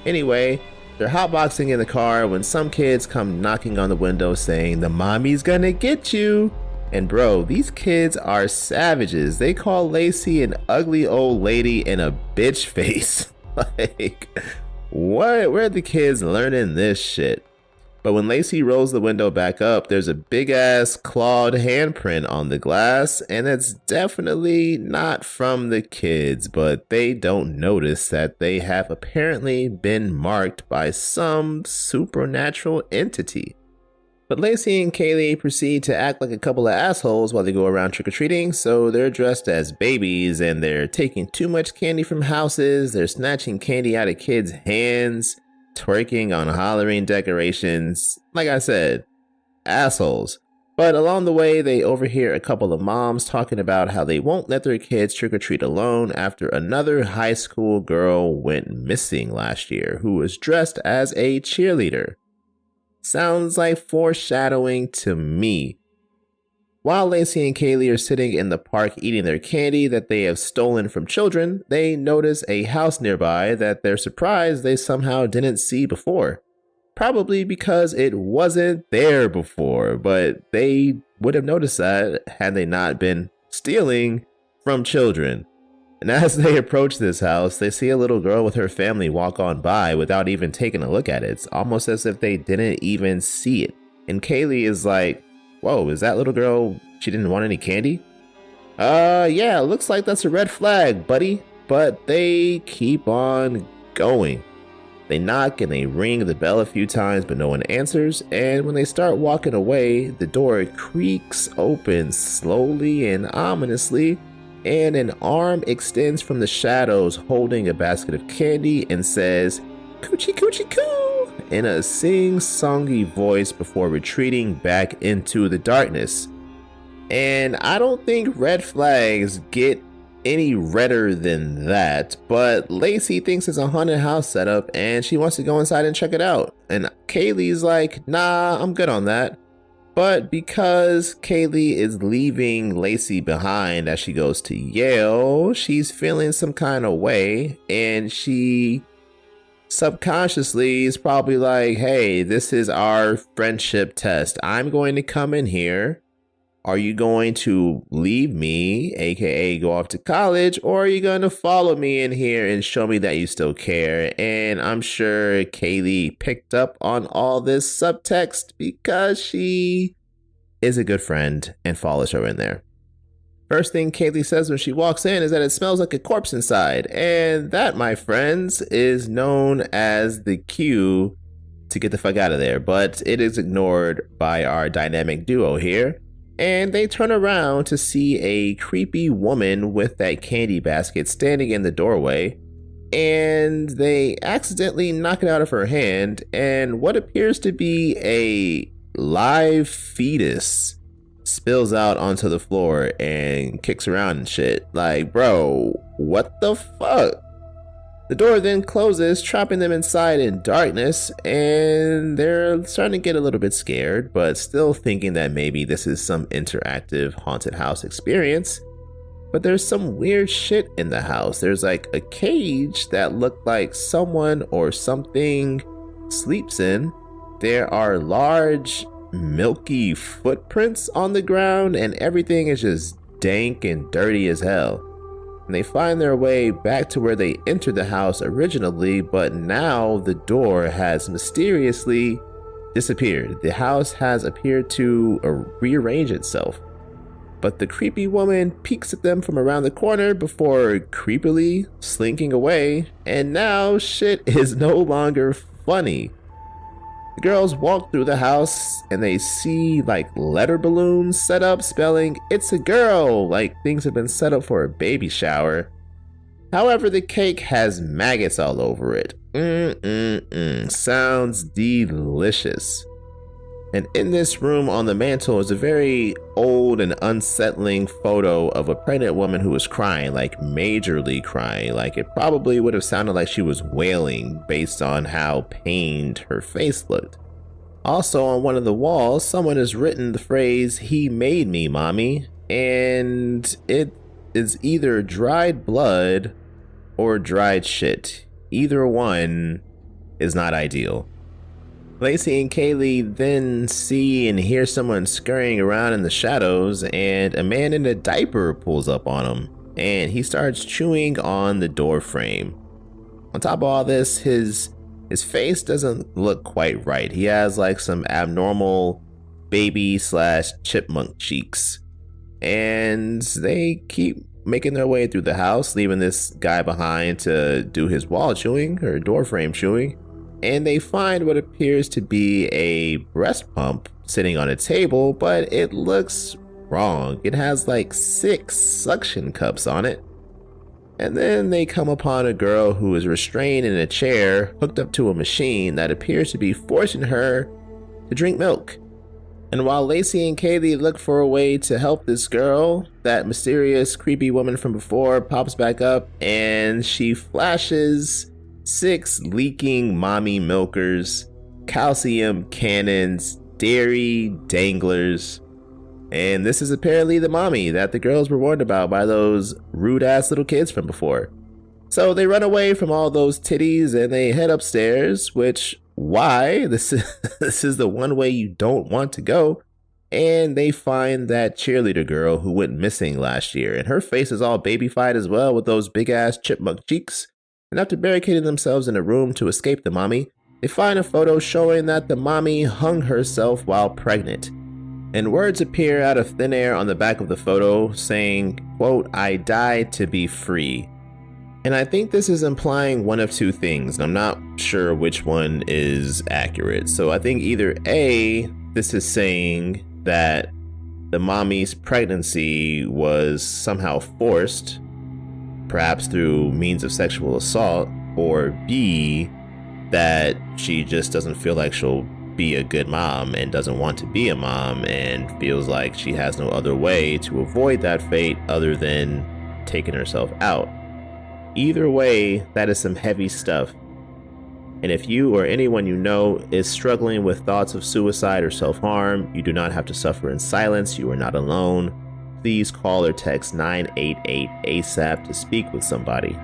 Anyway, they're hotboxing in the car when some kids come knocking on the window saying, "The mommy's gonna get you." And bro, these kids are savages. They call Lacey an ugly old lady and a bitch face. Like, what? Where are the kids learning this shit? But when Lacey rolls the window back up, there's a big ass clawed handprint on the glass, and it's definitely not from the kids, but they don't notice that they have apparently been marked by some supernatural entity. But Lacey and Kaylee proceed to act like a couple of assholes while they go around trick-or-treating, so they're dressed as babies and they're taking too much candy from houses, they're snatching candy out of kids' hands, twerking on Halloween decorations. Like I said, assholes. But along the way, they overhear a couple of moms talking about how they won't let their kids trick-or-treat alone after another high school girl went missing last year who was dressed as a cheerleader. Sounds like foreshadowing to me. While Lacey and Kaylee are sitting in the park eating their candy that they have stolen from children, they notice a house nearby that they're surprised they somehow didn't see before. Probably because it wasn't there before, but they would have noticed that had they not been stealing from children. And as they approach this house, they see a little girl with her family walk on by without even taking a look at it. It's almost as if they didn't even see it. And Kaylee is like, whoa, is that little girl, she didn't want any candy? Yeah, looks like that's a red flag, buddy. But they keep on going. They knock and they ring the bell a few times, but no one answers. And when they start walking away, the door creaks open slowly and ominously, and an arm extends from the shadows holding a basket of candy and says, "Coochie coochie coo," in a sing-songy voice before retreating back into the darkness. And I don't think red flags get any redder than that, but Lacey thinks it's a haunted house setup and she wants to go inside and check it out. And Kaylee's like, nah, I'm good on that. But because Kaylee is leaving Lacey behind as she goes to Yale, she's feeling some kind of way and she Subconsciously, he's probably like, hey, this is our friendship test. I'm going to come in here. Are you going to leave me, aka go off to college, or are you going to follow me in here and show me that you still care? And I'm sure Kaylee picked up on all this subtext because she is a good friend and follows her in there. First thing Kaylee says when she walks in is that it smells like a corpse inside. And that, my friends, is known as the cue to get the fuck out of there. But it is ignored by our dynamic duo here. And they turn around to see a creepy woman with that candy basket standing in the doorway. And they accidentally knock it out of her hand. And what appears to be a live fetus spills out onto the floor and kicks around and shit. Like, bro, what the fuck? The door then closes, trapping them inside in darkness, and they're starting to get a little bit scared, but still thinking that maybe this is some interactive haunted house experience. But there's some weird shit in the house. There's like a cage that looked like someone or something sleeps in. There are large milky footprints on the ground, and everything is just dank and dirty as hell. And they find their way back to where they entered the house originally, but now the door has mysteriously disappeared. The house has appeared to rearrange itself. But the creepy woman peeks at them from around the corner before creepily slinking away, and now shit is no longer funny. The girls walk through the house and they see like letter balloons set up spelling "It's a girl," like things have been set up for a baby shower. However, the cake has maggots all over it. Sounds delicious. And in this room on the mantle is a very old and unsettling photo of a pregnant woman who was crying, like majorly crying. Like it probably would have sounded like she was wailing based on how pained her face looked. Also on one of the walls, someone has written the phrase, "He made me, mommy," and it is either dried blood or dried shit. Either one is not ideal. Lacey and Kaylee then see and hear someone scurrying around in the shadows, and a man in a diaper pulls up on him, and he starts chewing on the door frame. On top of all this, his face doesn't look quite right. He has like some abnormal baby/chipmunk cheeks. And they keep making their way through the house, leaving this guy behind to do his wall chewing or door frame chewing. And they find what appears to be a breast pump sitting on a table, but it looks wrong. It has like 6 suction cups on it. And then they come upon a girl who is restrained in a chair, hooked up to a machine that appears to be forcing her to drink milk. And while Lacey and Kaylee look for a way to help this girl, that mysterious creepy woman from before pops back up and she flashes 6 leaking mommy milkers, calcium cannons, dairy danglers, and this is apparently the mommy that the girls were warned about by those rude ass little kids from before. So they run away from all those titties and they head upstairs, which, why? This is the one way you don't want to go. And they find that cheerleader girl who went missing last year, and her face is all babyfied as well with those big ass chipmunk cheeks. And after barricading themselves in a room to escape the mommy, they find a photo showing that the mommy hung herself while pregnant. And words appear out of thin air on the back of the photo saying, quote, "I died to be free." And I think this is implying one of two things, and I'm not sure which one is accurate. So I think either A, this is saying that the mommy's pregnancy was somehow forced, perhaps through means of sexual assault, or B, that she just doesn't feel like she'll be a good mom and doesn't want to be a mom and feels like she has no other way to avoid that fate other than taking herself out. Either way, that is some heavy stuff. And if you or anyone you know is struggling with thoughts of suicide or self-harm, you do not have to suffer in silence. You are not alone. Please call or text 988 ASAP to speak with somebody.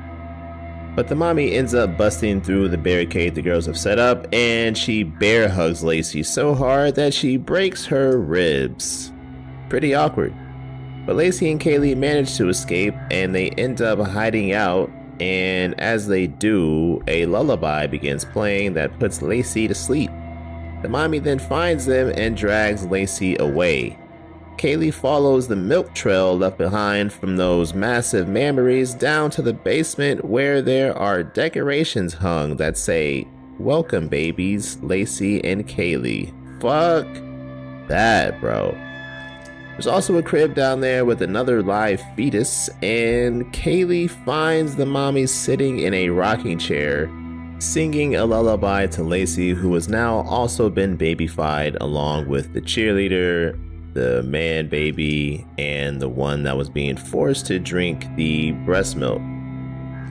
But the mommy ends up busting through the barricade the girls have set up, and she bear hugs Lacey so hard that she breaks her ribs. Pretty awkward. But Lacey and Kaylee manage to escape, and they end up hiding out, and as they do, a lullaby begins playing that puts Lacey to sleep. The mommy then finds them and drags Lacey away. Kaylee follows the milk trail left behind from those massive marries down to the basement where there are decorations hung that say, "Welcome babies, Lacey and Kaylee." Fuck that, bro. There's also a crib down there with another live fetus, and Kaylee finds the mommy sitting in a rocking chair, singing a lullaby to Lacey, who has now also been babyfied along with the cheerleader, the man baby, and the one that was being forced to drink the breast milk.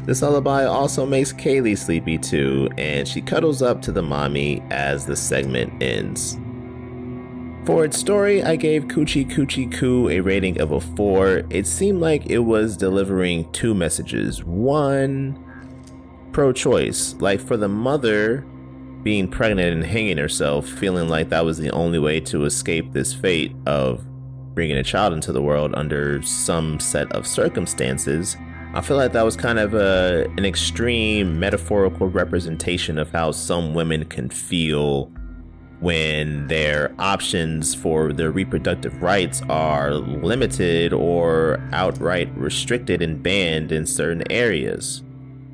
This lullaby also makes Kaylee sleepy too, and she cuddles up to the mommy as the segment ends. For its story, I gave Coochie Coochie Coo a rating of a 4. It seemed like it was delivering two messages. One, pro-choice, like for the mother being pregnant and hanging herself, feeling like that was the only way to escape this fate of bringing a child into the world under some set of circumstances. I feel like that was kind of an extreme metaphorical representation of how some women can feel when their options for their reproductive rights are limited or outright restricted and banned in certain areas.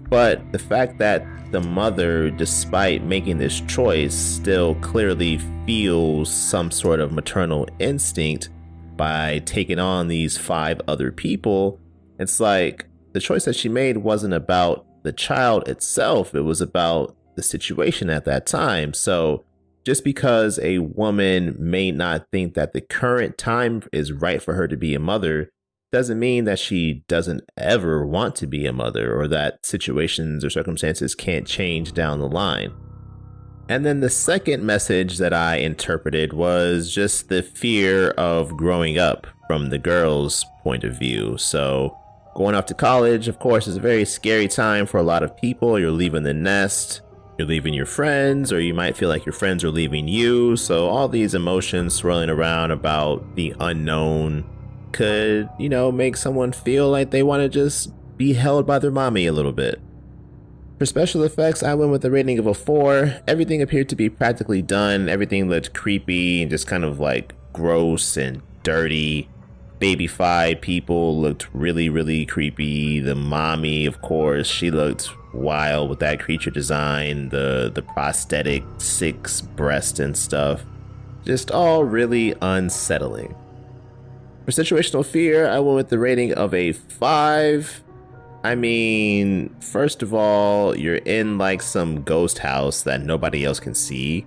But the fact that the mother, despite making this choice, still clearly feels some sort of maternal instinct by taking on these 5 other people, it's like the choice that she made wasn't about the child itself, it was about the situation at that time. So just because a woman may not think that the current time is right for her to be a mother doesn't mean that she doesn't ever want to be a mother, or that situations or circumstances can't change down the line. And then the second message that I interpreted was just the fear of growing up from the girl's point of view. So going off to college, of course, is a very scary time for a lot of people. You're leaving the nest, you're leaving your friends, or you might feel like your friends are leaving you. So all these emotions swirling around about the unknown could, make someone feel like they want to just be held by their mommy a little bit. For special effects, I went with a rating of a 4. Everything appeared to be practically done. Everything looked creepy and just kind of like gross and dirty. Babyfied people looked really, really creepy. The mommy, of course, she looked wild with that creature design, the prosthetic 6 breast and stuff. Just all really unsettling. For situational fear, I went with the rating of a 5. I mean, first of all, you're in like some ghost house that nobody else can see.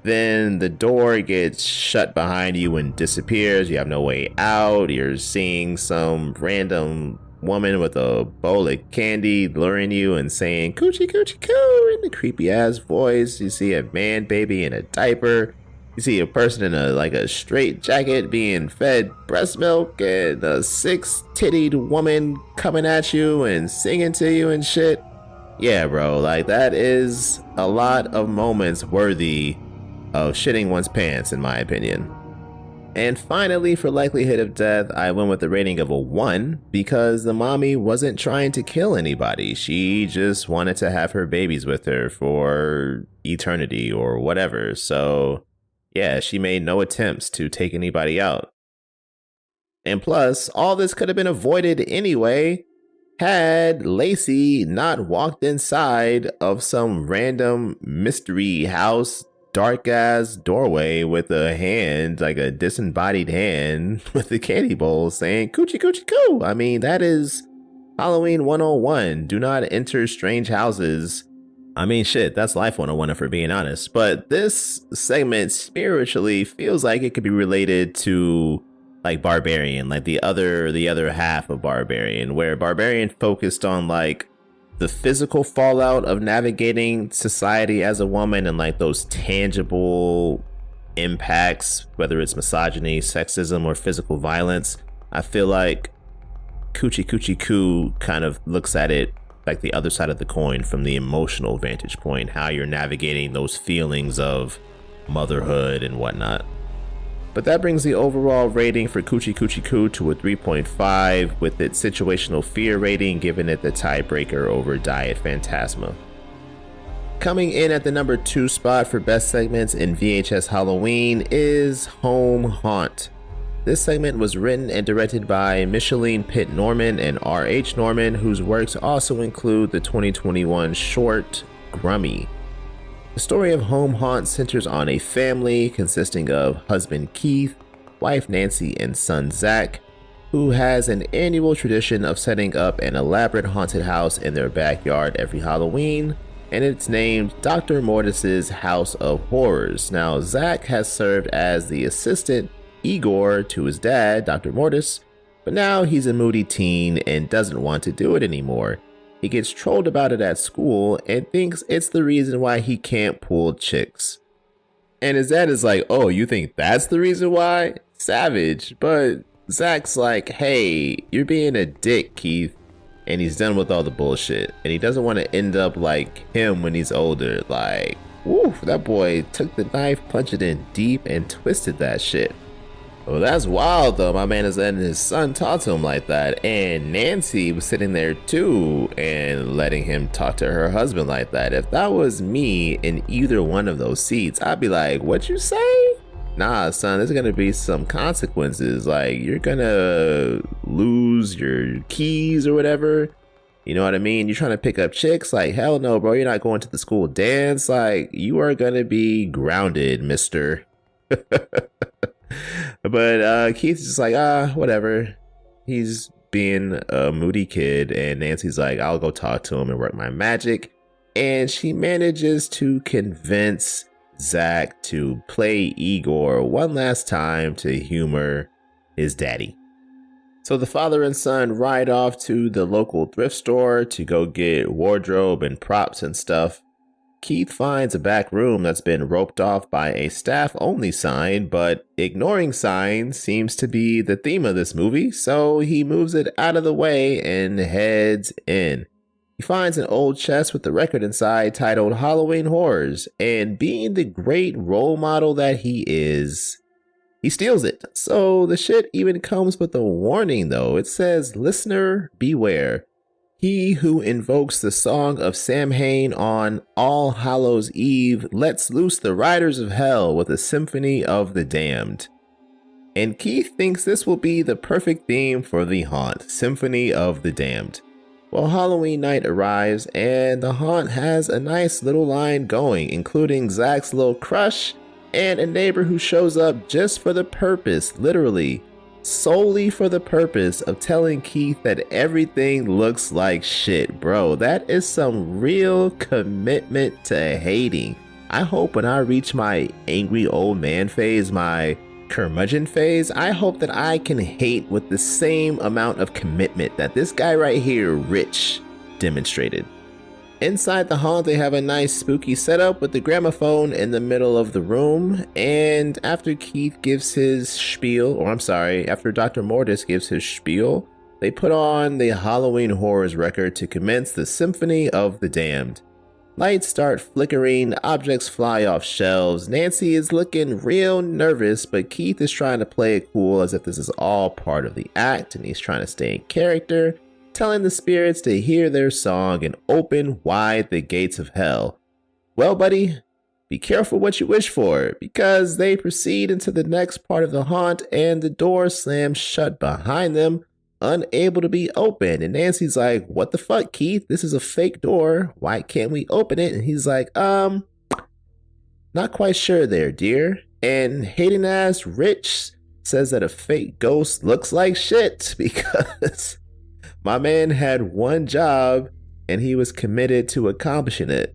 Then the door gets shut behind you and disappears. You have no way out. You're seeing some random woman with a bowl of candy luring you and saying "coochie coochie coo" in a creepy ass voice. You see a man baby in a diaper. You see a person in a straight jacket being fed breast milk, and a 6-tittied woman coming at you and singing to you and shit. Yeah, bro, like that is a lot of moments worthy of shitting one's pants, in my opinion. And finally, for likelihood of death, I went with the rating of a 1 because the mommy wasn't trying to kill anybody. She just wanted to have her babies with her for eternity or whatever. So yeah, she made no attempts to take anybody out. And plus, all this could have been avoided anyway had Lacey not walked inside of some random mystery house, dark ass doorway with a hand, like a disembodied hand with a candy bowl saying "coochie coochie coo." I mean, that is Halloween 101. Do not enter strange houses. I mean, shit, that's life 101 if we're being honest. But this segment spiritually feels like it could be related to like Barbarian, like the other half of Barbarian, where Barbarian focused on like the physical fallout of navigating society as a woman and like those tangible impacts, whether it's misogyny, sexism, or physical violence. I feel like Coochie Coochie Coo kind of looks at it like the other side of the coin from the emotional vantage point, how you're navigating those feelings of motherhood and whatnot. But that brings the overall rating for Coochie Coochie Coo to a 3.5, with its situational fear rating giving it the tiebreaker over Diet Phantasma. Coming in at the number 2 spot for best segments in VHS Halloween is Home Haunt. This segment was written and directed by Micheline Pitt Norman and R.H. Norman, whose works also include the 2021 short Grummy. The story of Home Haunt centers on a family consisting of husband Keith, wife Nancy, and son Zach, who has an annual tradition of setting up an elaborate haunted house in their backyard every Halloween, and it's named Dr. Mortis's House of Horrors. Now, Zach has served as the assistant Igor to his dad, Dr. Mortis, but now he's a moody teen and doesn't want to do it anymore. He gets trolled about it at school and thinks it's the reason why he can't pull chicks. And his dad is like, oh, you think that's the reason why? Savage. But Zach's like, hey, you're being a dick, Keith. And he's done with all the bullshit. And he doesn't want to end up like him when he's older. Like, woo, that boy took the knife, punched it in deep, and twisted that shit. Well, that's wild though. My man is letting his son talk to him like that. And Nancy was sitting there too and letting him talk to her husband like that. If that was me in either one of those seats, I'd be like, what you say? Nah, son, there's gonna be some consequences. Like, you're gonna lose your keys or whatever. You know what I mean? You're trying to pick up chicks? Like, hell no, bro. You're not going to the school dance. Like, you are gonna be grounded, mister. But Keith's just like, whatever. He's being a moody kid, and Nancy's like, I'll go talk to him and work my magic. And she manages to convince Zach to play Igor one last time to humor his daddy. So the father and son ride off to the local thrift store to go get wardrobe and props and stuff. Keith finds a back room that's been roped off by a staff-only sign, but ignoring signs seems to be the theme of this movie, so he moves it out of the way and heads in. He finds an old chest with the record inside titled Halloween Horrors, and being the great role model that he is, he steals it. So the shit even comes with a warning though. It says, listener, beware. He who invokes the song of Samhain on All Hallows Eve lets loose the riders of hell with a symphony of the damned. And Keith thinks this will be the perfect theme for the haunt, Symphony of the Damned. Well, Halloween night arrives and the haunt has a nice little line going, including Zach's little crush and a neighbor who shows up just for the purpose, literally, solely for the purpose of telling Keith that everything looks like shit. Bro, that is some real commitment to hating. I hope when I reach my angry old man phase, my curmudgeon phase, I hope that I can hate with the same amount of commitment that this guy right here, Rich, demonstrated. Inside the haunt, they have a nice spooky setup with the gramophone in the middle of the room, and after Keith gives his spiel, or I'm sorry, after Dr. Mortis gives his spiel, they put on the Halloween Horrors record to commence the Symphony of the Damned. Lights start flickering, objects fly off shelves, Nancy is looking real nervous, but Keith is trying to play it cool as if this is all part of the act, and he's trying to stay in character, telling the spirits to hear their song and open wide the gates of hell. Well, buddy, be careful what you wish for, because they proceed into the next part of the haunt and the door slams shut behind them, unable to be opened. And Nancy's like, what the fuck, Keith? This is a fake door. Why can't we open it? And he's like, not quite sure there, dear. And hating ass Rich says that a fake ghost looks like shit because my man had one job and he was committed to accomplishing it.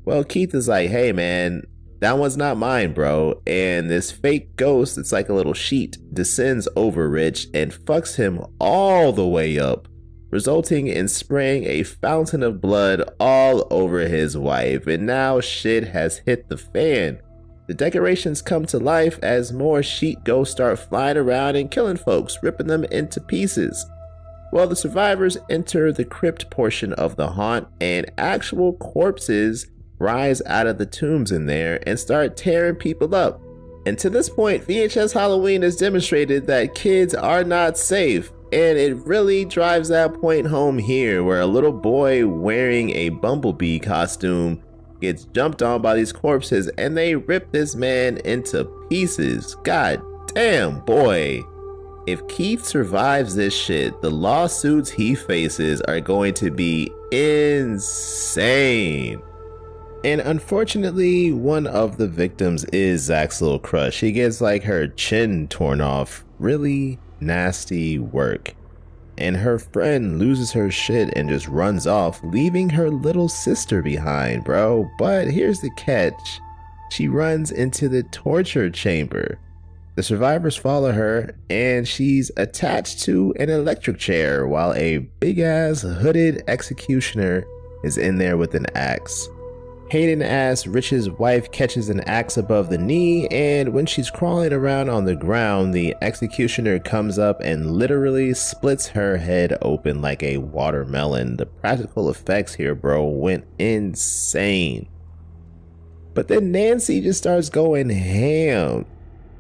Well, Keith is like, hey man, that one's not mine, bro. And this fake ghost, it's like a little sheet, descends over Rich and fucks him all the way up, resulting in spraying a fountain of blood all over his wife. And now shit has hit the fan. The decorations come to life as more sheet ghosts start flying around and killing folks, ripping them into pieces. Well, the survivors enter the crypt portion of the haunt, and actual corpses rise out of the tombs in there and start tearing people up. And to this point, VHS Halloween has demonstrated that kids are not safe. And it really drives that point home here, where a little boy wearing a bumblebee costume gets jumped on by these corpses and they rip this man into pieces. God damn, boy. If Keith survives this shit, the lawsuits he faces are going to be insane. And unfortunately, one of the victims is Zach's little crush. He gets like her chin torn off. Really nasty work. And her friend loses her shit and just runs off, leaving her little sister behind, bro. But here's the catch. She runs into the torture chamber. The survivors follow her, and she's attached to an electric chair while a big-ass hooded executioner is in there with an axe. Hayden-ass Rich's wife catches an axe above the knee, and when she's crawling around on the ground, the executioner comes up and literally splits her head open like a watermelon. The practical effects here, bro, went insane. But then Nancy just starts going ham.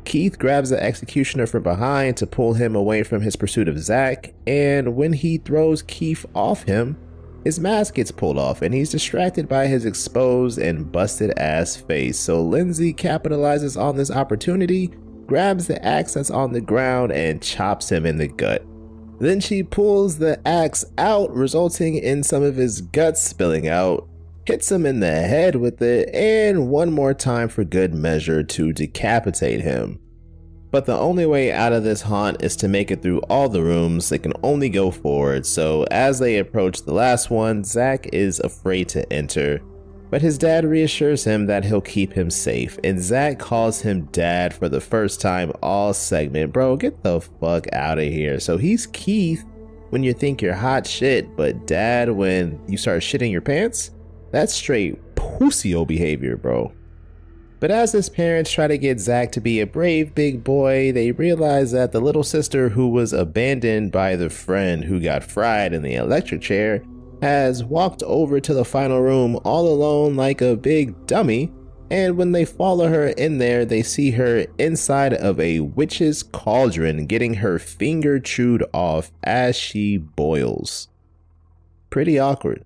Keith grabs the executioner from behind to pull him away from his pursuit of Zach, and when he throws Keith off him, his mask gets pulled off and he's distracted by his exposed and busted ass face. So Lindsay capitalizes on this opportunity, grabs the axe that's on the ground and chops him in the gut. Then she pulls the axe out, resulting in some of his guts spilling out, hits him in the head with it, and one more time for good measure to decapitate him. But the only way out of this haunt is to make it through all the rooms. They can only go forward. So as they approach the last one, Zach is afraid to enter, but his dad reassures him that he'll keep him safe. And Zach calls him dad for the first time all segment. Bro, get the fuck out of here. So he's Keith when you think you're hot shit, but dad when you start shitting your pants? That's straight pussy-o behavior, bro. But as his parents try to get Zach to be a brave big boy, they realize that the little sister who was abandoned by the friend who got fried in the electric chair has walked over to the final room all alone like a big dummy, and when they follow her in there, they see her inside of a witch's cauldron getting her finger chewed off as she boils. Pretty awkward.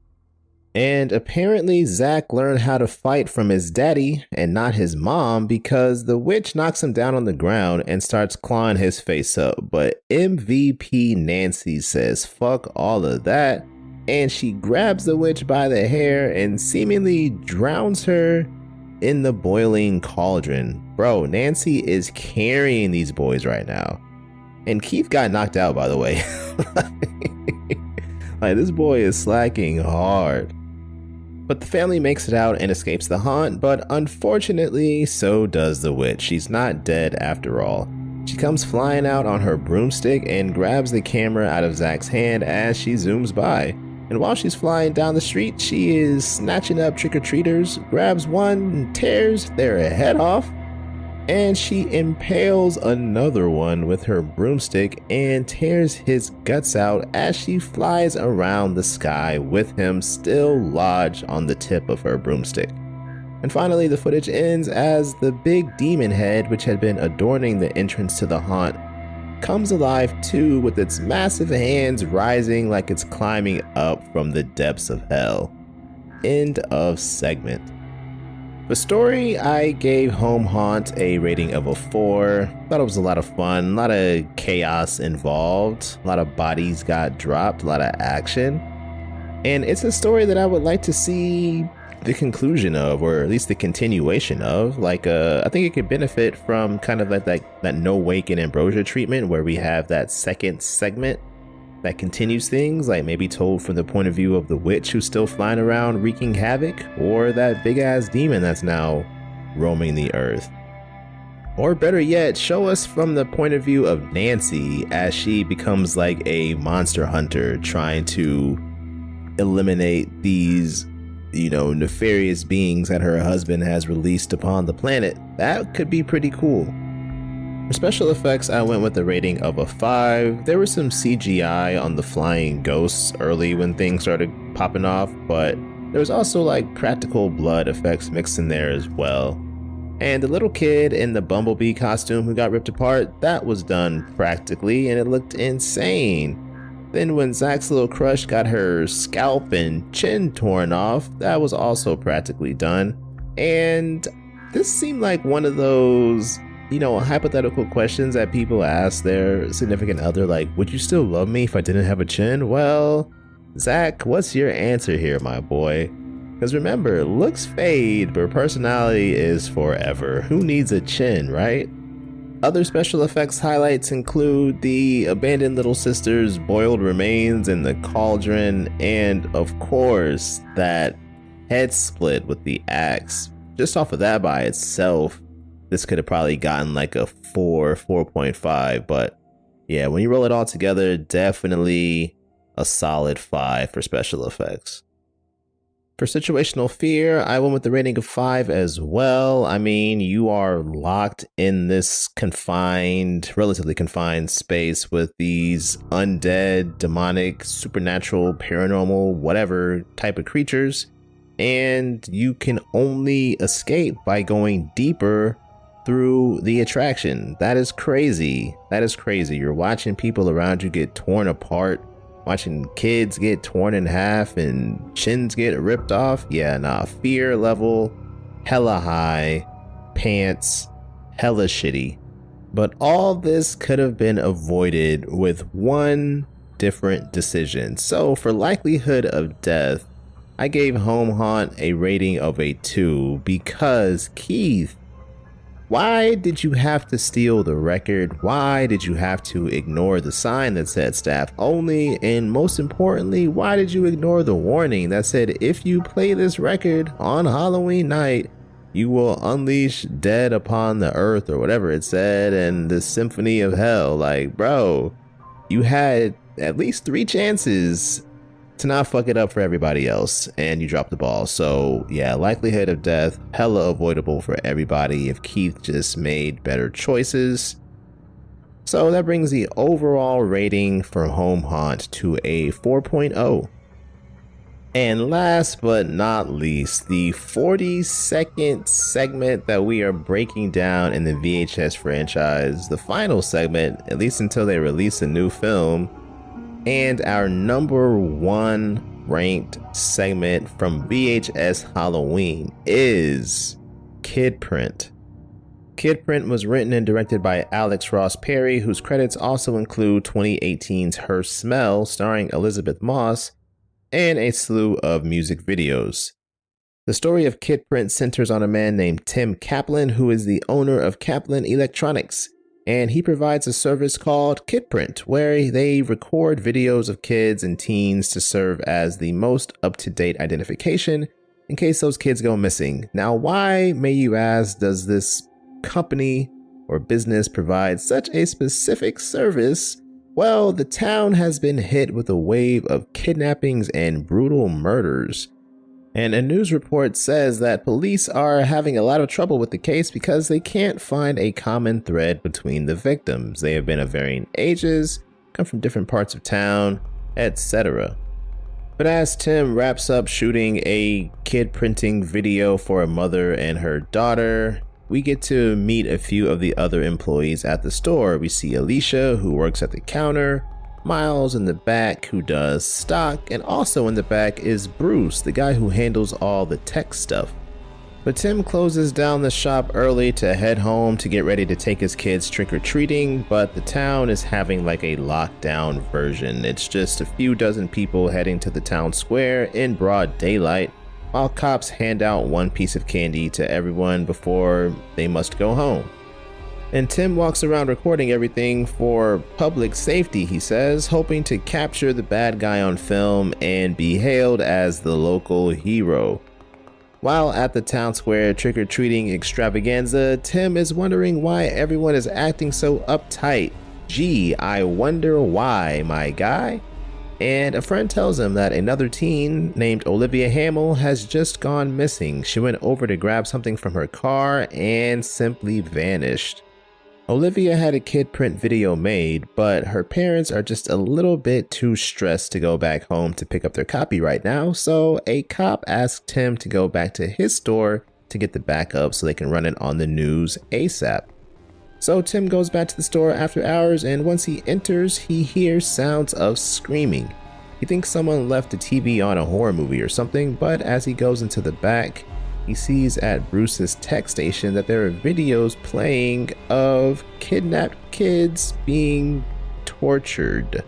And apparently Zach learned how to fight from his daddy and not his mom, because the witch knocks him down on the ground and starts clawing his face up. But MVP Nancy says fuck all of that, and she grabs the witch by the hair and seemingly drowns her in the boiling cauldron. Bro, Nancy is carrying these boys right now. And Keith got knocked out, by the way. Like, this boy is slacking hard. But the family makes it out and escapes the haunt, but unfortunately, so does the witch. She's not dead after all. She comes flying out on her broomstick and grabs the camera out of Zach's hand as she zooms by. And while she's flying down the street, she is snatching up trick-or-treaters, grabs one and tears their head off, and she impales another one with her broomstick and tears his guts out as she flies around the sky with him still lodged on the tip of her broomstick. And finally, the footage ends as the big demon head, which had been adorning the entrance to the haunt, comes alive too, with its massive hands rising like it's climbing up from the depths of hell. End of segment. For story, I gave Home Haunt a rating of a 4. Thought it was a lot of fun, a lot of chaos involved, a lot of bodies got dropped, a lot of action. And it's a story that I would like to see the conclusion of, or at least the continuation of. Like, I think it could benefit from kind of like that No Wake and Ambrosia treatment, where we have that second segment that continues things, like maybe told from the point of view of the witch who's still flying around wreaking havoc, or that big ass demon that's now roaming the earth. Or better yet, show us from the point of view of Nancy as she becomes like a monster hunter trying to eliminate these, you know, nefarious beings that her husband has released upon the planet. That could be pretty cool. For special effects, I went with a rating of a 5. There was some CGI on the flying ghosts early when things started popping off, but there was also like practical blood effects mixed in there as well. And the little kid in the bumblebee costume who got ripped apart, that was done practically and it looked insane. Then when Zach's little crush got her scalp and chin torn off, that was also practically done. And this seemed like one of those, hypothetical questions that people ask their significant other, like, would you still love me if I didn't have a chin? Well, Zach, what's your answer here, my boy? Because remember, looks fade, but personality is forever. Who needs a chin, right? Other special effects highlights include the abandoned little sister's boiled remains in the cauldron, and of course, that head split with the axe. Just off of that by itself, this could have probably gotten like a 4.5, but yeah, when you roll it all together, definitely a solid 5 for special effects. For situational fear, I went with the rating of 5 as well. I mean, you are locked in this relatively confined space with these undead, demonic, supernatural, paranormal, whatever type of creatures, and you can only escape by going deeper through the attraction. That is crazy. That is crazy. You're watching people around you get torn apart, watching kids get torn in half and chins get ripped off. Yeah, nah, fear level, hella high, pants, hella shitty. But all this could have been avoided with one different decision. So for likelihood of death, I gave Home Haunt a rating of a 2 because Keith, why did you have to steal the record? Why did you have to ignore the sign that said staff only? And most importantly, why did you ignore the warning that said if you play this record on Halloween night, you will unleash dead upon the earth, or whatever it said, and the symphony of hell? Like, bro, you had at least 3 chances to not fuck it up for everybody else, and you dropped the ball. So yeah, likelihood of death, hella avoidable for everybody if Keith just made better choices. So that brings the overall rating for Home Haunt to a 4.0. And last but not least, the 40-second segment that we are breaking down in the VHS franchise, the final segment, at least until they release a new film. And our number 1 ranked segment from VHS Halloween is Kid Print. Kid Print was written and directed by Alex Ross Perry, whose credits also include 2018's Her Smell, starring Elizabeth Moss, and a slew of music videos. The story of Kid Print centers on a man named Tim Kaplan, who is the owner of Kaplan Electronics. And he provides a service called Kid Print, where they record videos of kids and teens to serve as the most up-to-date identification in case those kids go missing. Now, why, may you ask, does this company or business provide such a specific service? Well, the town has been hit with a wave of kidnappings and brutal murders. And a news report says that police are having a lot of trouble with the case because they can't find a common thread between the victims. They have been of varying ages, come from different parts of town, etc. But as Tim wraps up shooting a kid printing video for a mother and her daughter, we get to meet a few of the other employees at the store. We see Alicia, who works at the counter, Miles in the back, who does stock, and also in the back is Bruce, the guy who handles all the tech stuff. But Tim closes down the shop early to head home to get ready to take his kids trick-or-treating, but the town is having like a lockdown version. It's just a few dozen people heading to the town square in broad daylight, while cops hand out one piece of candy to everyone before they must go home. And Tim walks around recording everything for public safety, he says, hoping to capture the bad guy on film and be hailed as the local hero. While at the town square trick-or-treating extravaganza, Tim is wondering why everyone is acting so uptight. Gee, I wonder why, my guy. And a friend tells him that another teen named Olivia Hamill has just gone missing. She went over to grab something from her car and simply vanished. Olivia had a kid print video made, but her parents are just a little bit too stressed to go back home to pick up their copy right now, so a cop asked Tim to go back to his store to get the backup so they can run it on the news ASAP. So Tim goes back to the store after hours, and once he enters, he hears sounds of screaming. He thinks someone left the TV on a horror movie or something, but as he goes into the back, he sees at Bruce's tech station that there are videos playing of kidnapped kids being tortured.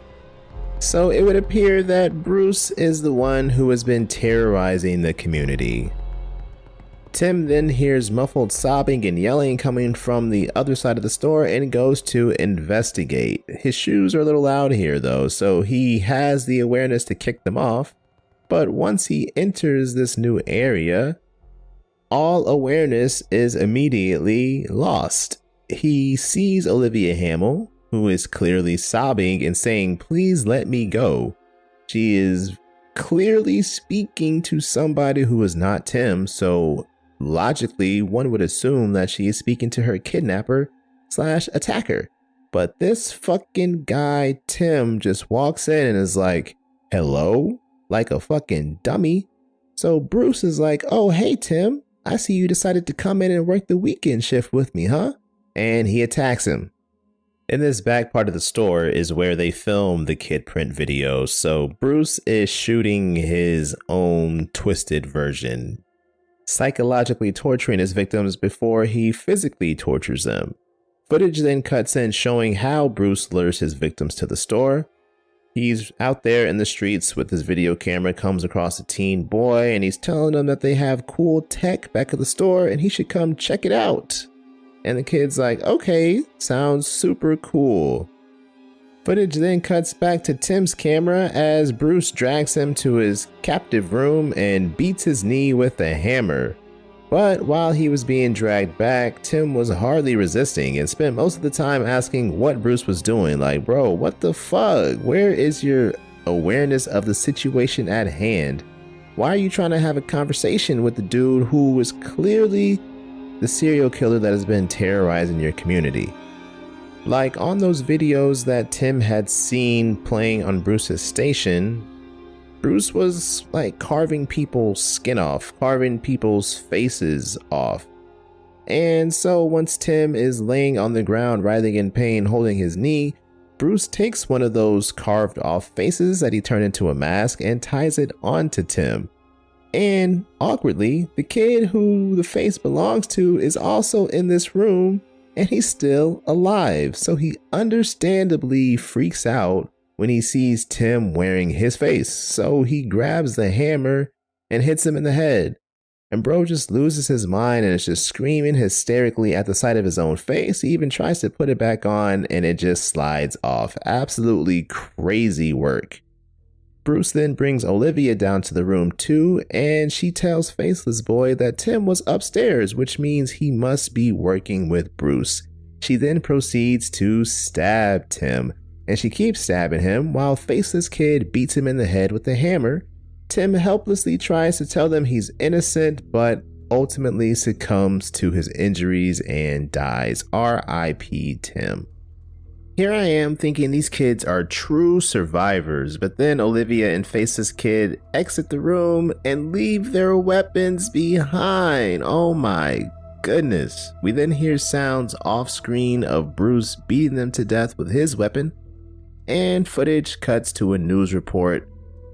So it would appear that Bruce is the one who has been terrorizing the community. Tim then hears muffled sobbing and yelling coming from the other side of the store and goes to investigate. His shoes are a little loud here though, so he has the awareness to kick them off. But once he enters this new area, all awareness is immediately lost. He sees Olivia Hamill, who is clearly sobbing and saying, "Please let me go." She is clearly speaking to somebody who is not Tim, so logically one would assume that she is speaking to her kidnapper / attacker. But this fucking guy, Tim, just walks in and is like, "Hello?" like a fucking dummy. So Bruce is like, "Oh, hey, Tim. I see you decided to come in and work the weekend shift with me, huh?" And he attacks him. In this back part of the store is where they film the kid print videos, so Bruce is shooting his own twisted version, psychologically torturing his victims before he physically tortures them. Footage then cuts in showing how Bruce lures his victims to the store. He's out there in the streets with his video camera, comes across a teen boy, and he's telling them that they have cool tech back at the store and he should come check it out. And the kid's like, "Okay, sounds super cool." Footage then cuts back to Tim's camera as Bruce drags him to his captive room and beats his knee with a hammer. But while he was being dragged back, Tim was hardly resisting and spent most of the time asking what Bruce was doing. Like, "Bro, what the fuck? Where is your awareness of the situation at hand? Why are you trying to have a conversation with the dude who was clearly the serial killer that has been terrorizing your community?" Like on those videos that Tim had seen playing on Bruce's station, Bruce was like carving people's skin off, carving people's faces off. And so once Tim is laying on the ground, writhing in pain, holding his knee, Bruce takes one of those carved off faces that he turned into a mask and ties it onto Tim. And awkwardly, the kid who the face belongs to is also in this room and he's still alive. So he understandably freaks out when he sees Tim wearing his face. So he grabs the hammer and hits him in the head. And bro just loses his mind and is just screaming hysterically at the sight of his own face. He even tries to put it back on and it just slides off. Absolutely crazy work. Bruce then brings Olivia down to the room too, and she tells Faceless Boy that Tim was upstairs, which means he must be working with Bruce. She then proceeds to stab Tim, and she keeps stabbing him while Faceless Kid beats him in the head with a hammer. Tim helplessly tries to tell them he's innocent, but ultimately succumbs to his injuries and dies. R.I.P. Tim. Here I am thinking these kids are true survivors, but then Olivia and Faceless Kid exit the room and leave their weapons behind. Oh my goodness. We then hear sounds off screen of Bruce beating them to death with his weapon, and footage cuts to a news report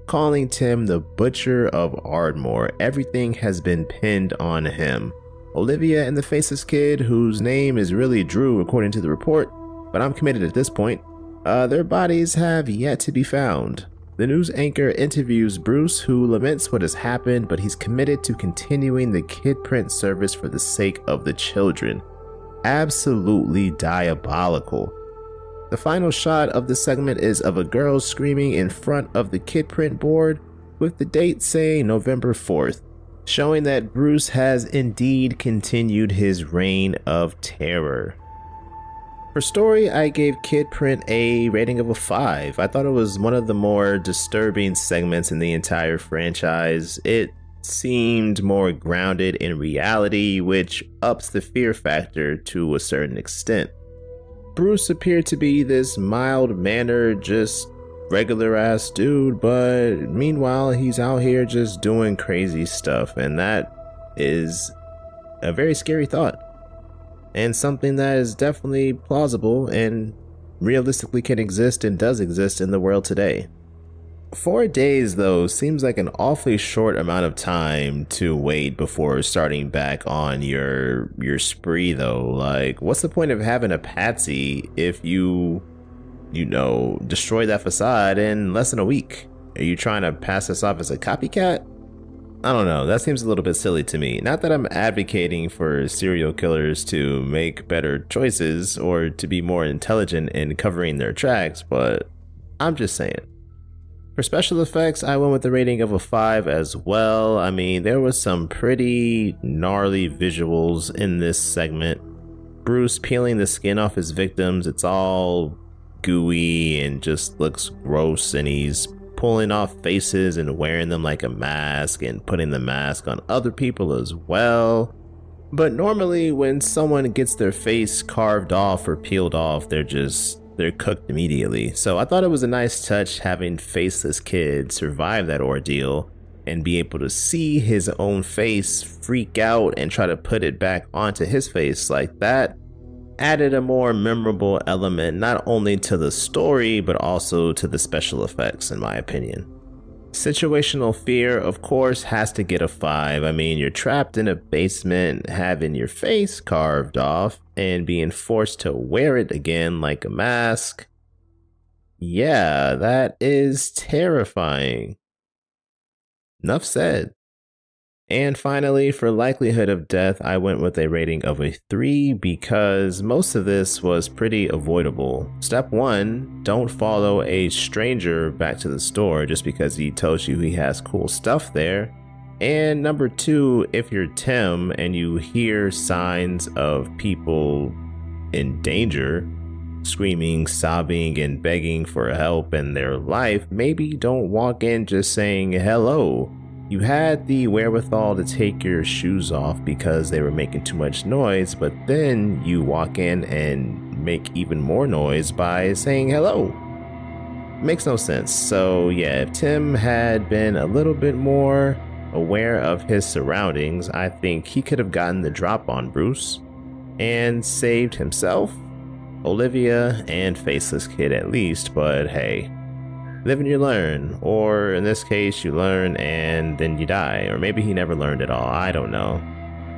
calling Tim the Butcher of Ardmore. Everything has been pinned on him. Olivia and the Faceless Kid, whose name is really Drew according to the report, but I'm committed at this point, their bodies have yet to be found. The news anchor interviews Bruce, who laments what has happened, but he's committed to continuing the kid print service for the sake of the children. Absolutely diabolical. The final shot of the segment is of a girl screaming in front of the kid print board with the date saying November 4th, showing that Bruce has indeed continued his reign of terror. For story, I gave Kid Print a rating of a 5. I thought it was one of the more disturbing segments in the entire franchise. It seemed more grounded in reality, which ups the fear factor to a certain extent. Bruce appeared to be this mild-mannered, just regular-ass dude, but meanwhile, he's out here just doing crazy stuff, and that is a very scary thought. And something that is definitely plausible and realistically can exist and does exist in the world today. 4 days, though, seems like an awfully short amount of time to wait before starting back on your spree, though. Like, what's the point of having a patsy if you destroy that facade in less than a week? Are you trying to pass this off as a copycat? I don't know, that seems a little bit silly to me. Not that I'm advocating for serial killers to make better choices or to be more intelligent in covering their tracks, but I'm just saying. For special effects, I went with the rating of a 5 as well. I mean, there was some pretty gnarly visuals in this segment. Bruce peeling the skin off his victims, it's all gooey and just looks gross, and he's pulling off faces and wearing them like a mask and putting the mask on other people as well. But normally when someone gets their face carved off or peeled off, they're cooked immediately. So I thought it was a nice touch having Faceless Kid survive that ordeal and be able to see his own face freak out and try to put it back onto his face. Like, that added a more memorable element not only to the story but also to the special effects, in my opinion. Situational fear, of course, has to get a 5. I mean, you're trapped in a basement having your face carved off and being forced to wear it again like a mask. Yeah, that is terrifying. Enough said. And finally, for likelihood of death, I went with a rating of a 3 because most of this was pretty avoidable. Step 1, don't follow a stranger back to the store just because he tells you he has cool stuff there. And number 2, if you're Tim and you hear signs of people in danger, screaming, sobbing, and begging for help in their life, maybe don't walk in just saying hello. You had the wherewithal to take your shoes off because they were making too much noise, but then you walk in and make even more noise by saying hello. Makes no sense. So yeah, if Tim had been a little bit more aware of his surroundings, I think he could have gotten the drop on Bruce and saved himself, Olivia, and Faceless Kid at least, but hey. Live and you learn, or in this case, you learn and then you die, or maybe he never learned at all, I don't know.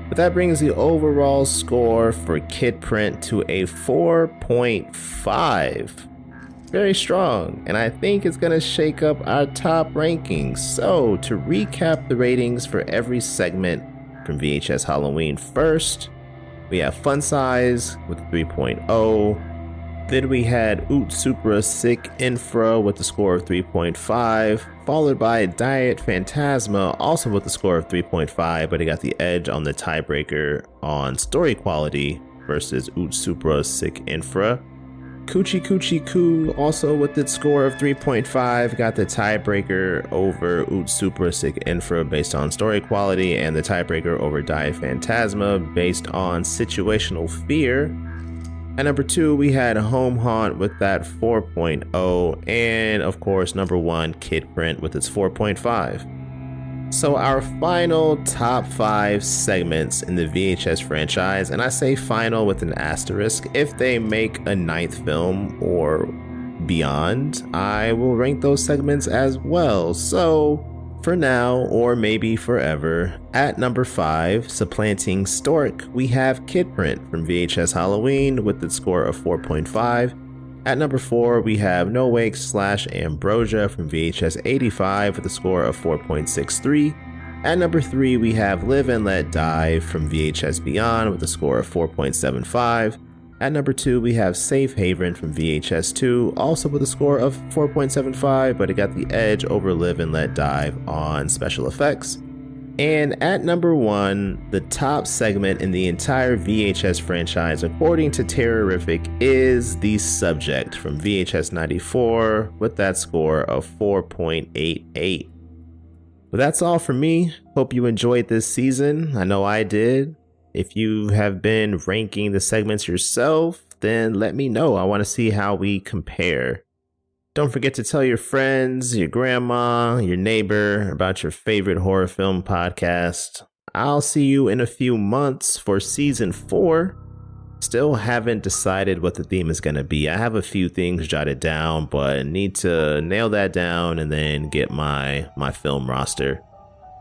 But that brings the overall score for Kid Print to a 4.5. Very strong, and I think it's gonna shake up our top rankings. So to recap the ratings for every segment from VHS Halloween, first, we have Fun Size with 3.0. Then we had Oot Supra Sick Infra with a score of 3.5, followed by Diet Phantasma also with a score of 3.5, but he got the edge on the tiebreaker on story quality versus Oot Supra Sick Infra. Coochie Coochie Coo also with its score of 3.5 got the tiebreaker over Oot Supra Sick Infra based on story quality, and the tiebreaker over Diet Phantasma based on situational fear. At number 2, we had Home Haunt with that 4.0, and of course, number 1, Kid Print with its 4.5. So our final top 5 segments in the VHS franchise, and I say final with an asterisk, if they make a 9th film or beyond, I will rank those segments as well. So for now, or maybe forever, at number 5, supplanting Stork, we have Kid Print from VHS Halloween with its score of 4.5. At number 4, we have No Wake / Ambrosia from VHS 85 with a score of 4.63. At number 3, we have Live and Let Die from VHS Beyond with a score of 4.75. At number 2, we have Safe Haven from VHS 2, also with a score of 4.75, but it got the edge over Live and Let Die on special effects. And at number 1, the top segment in the entire VHS franchise, according to Terrorific, is The Subject from VHS 94 with that score of 4.88. But that's all for me. Hope you enjoyed this season. I know I did. If you have been ranking the segments yourself, then let me know. I want to see how we compare. Don't forget to tell your friends, your grandma, your neighbor about your favorite horror film podcast. I'll see you in a few months for season 4. Still haven't decided what the theme is going to be. I have a few things jotted down, but need to nail that down and then get my film roster.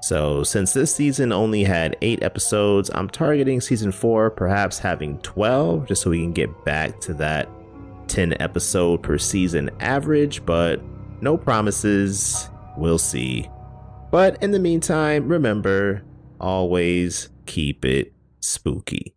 So since this season only had 8 episodes, I'm targeting season 4, perhaps having 12, just so we can get back to that 10 episode per season average, but no promises. We'll see. But in the meantime, remember, always keep it spooky.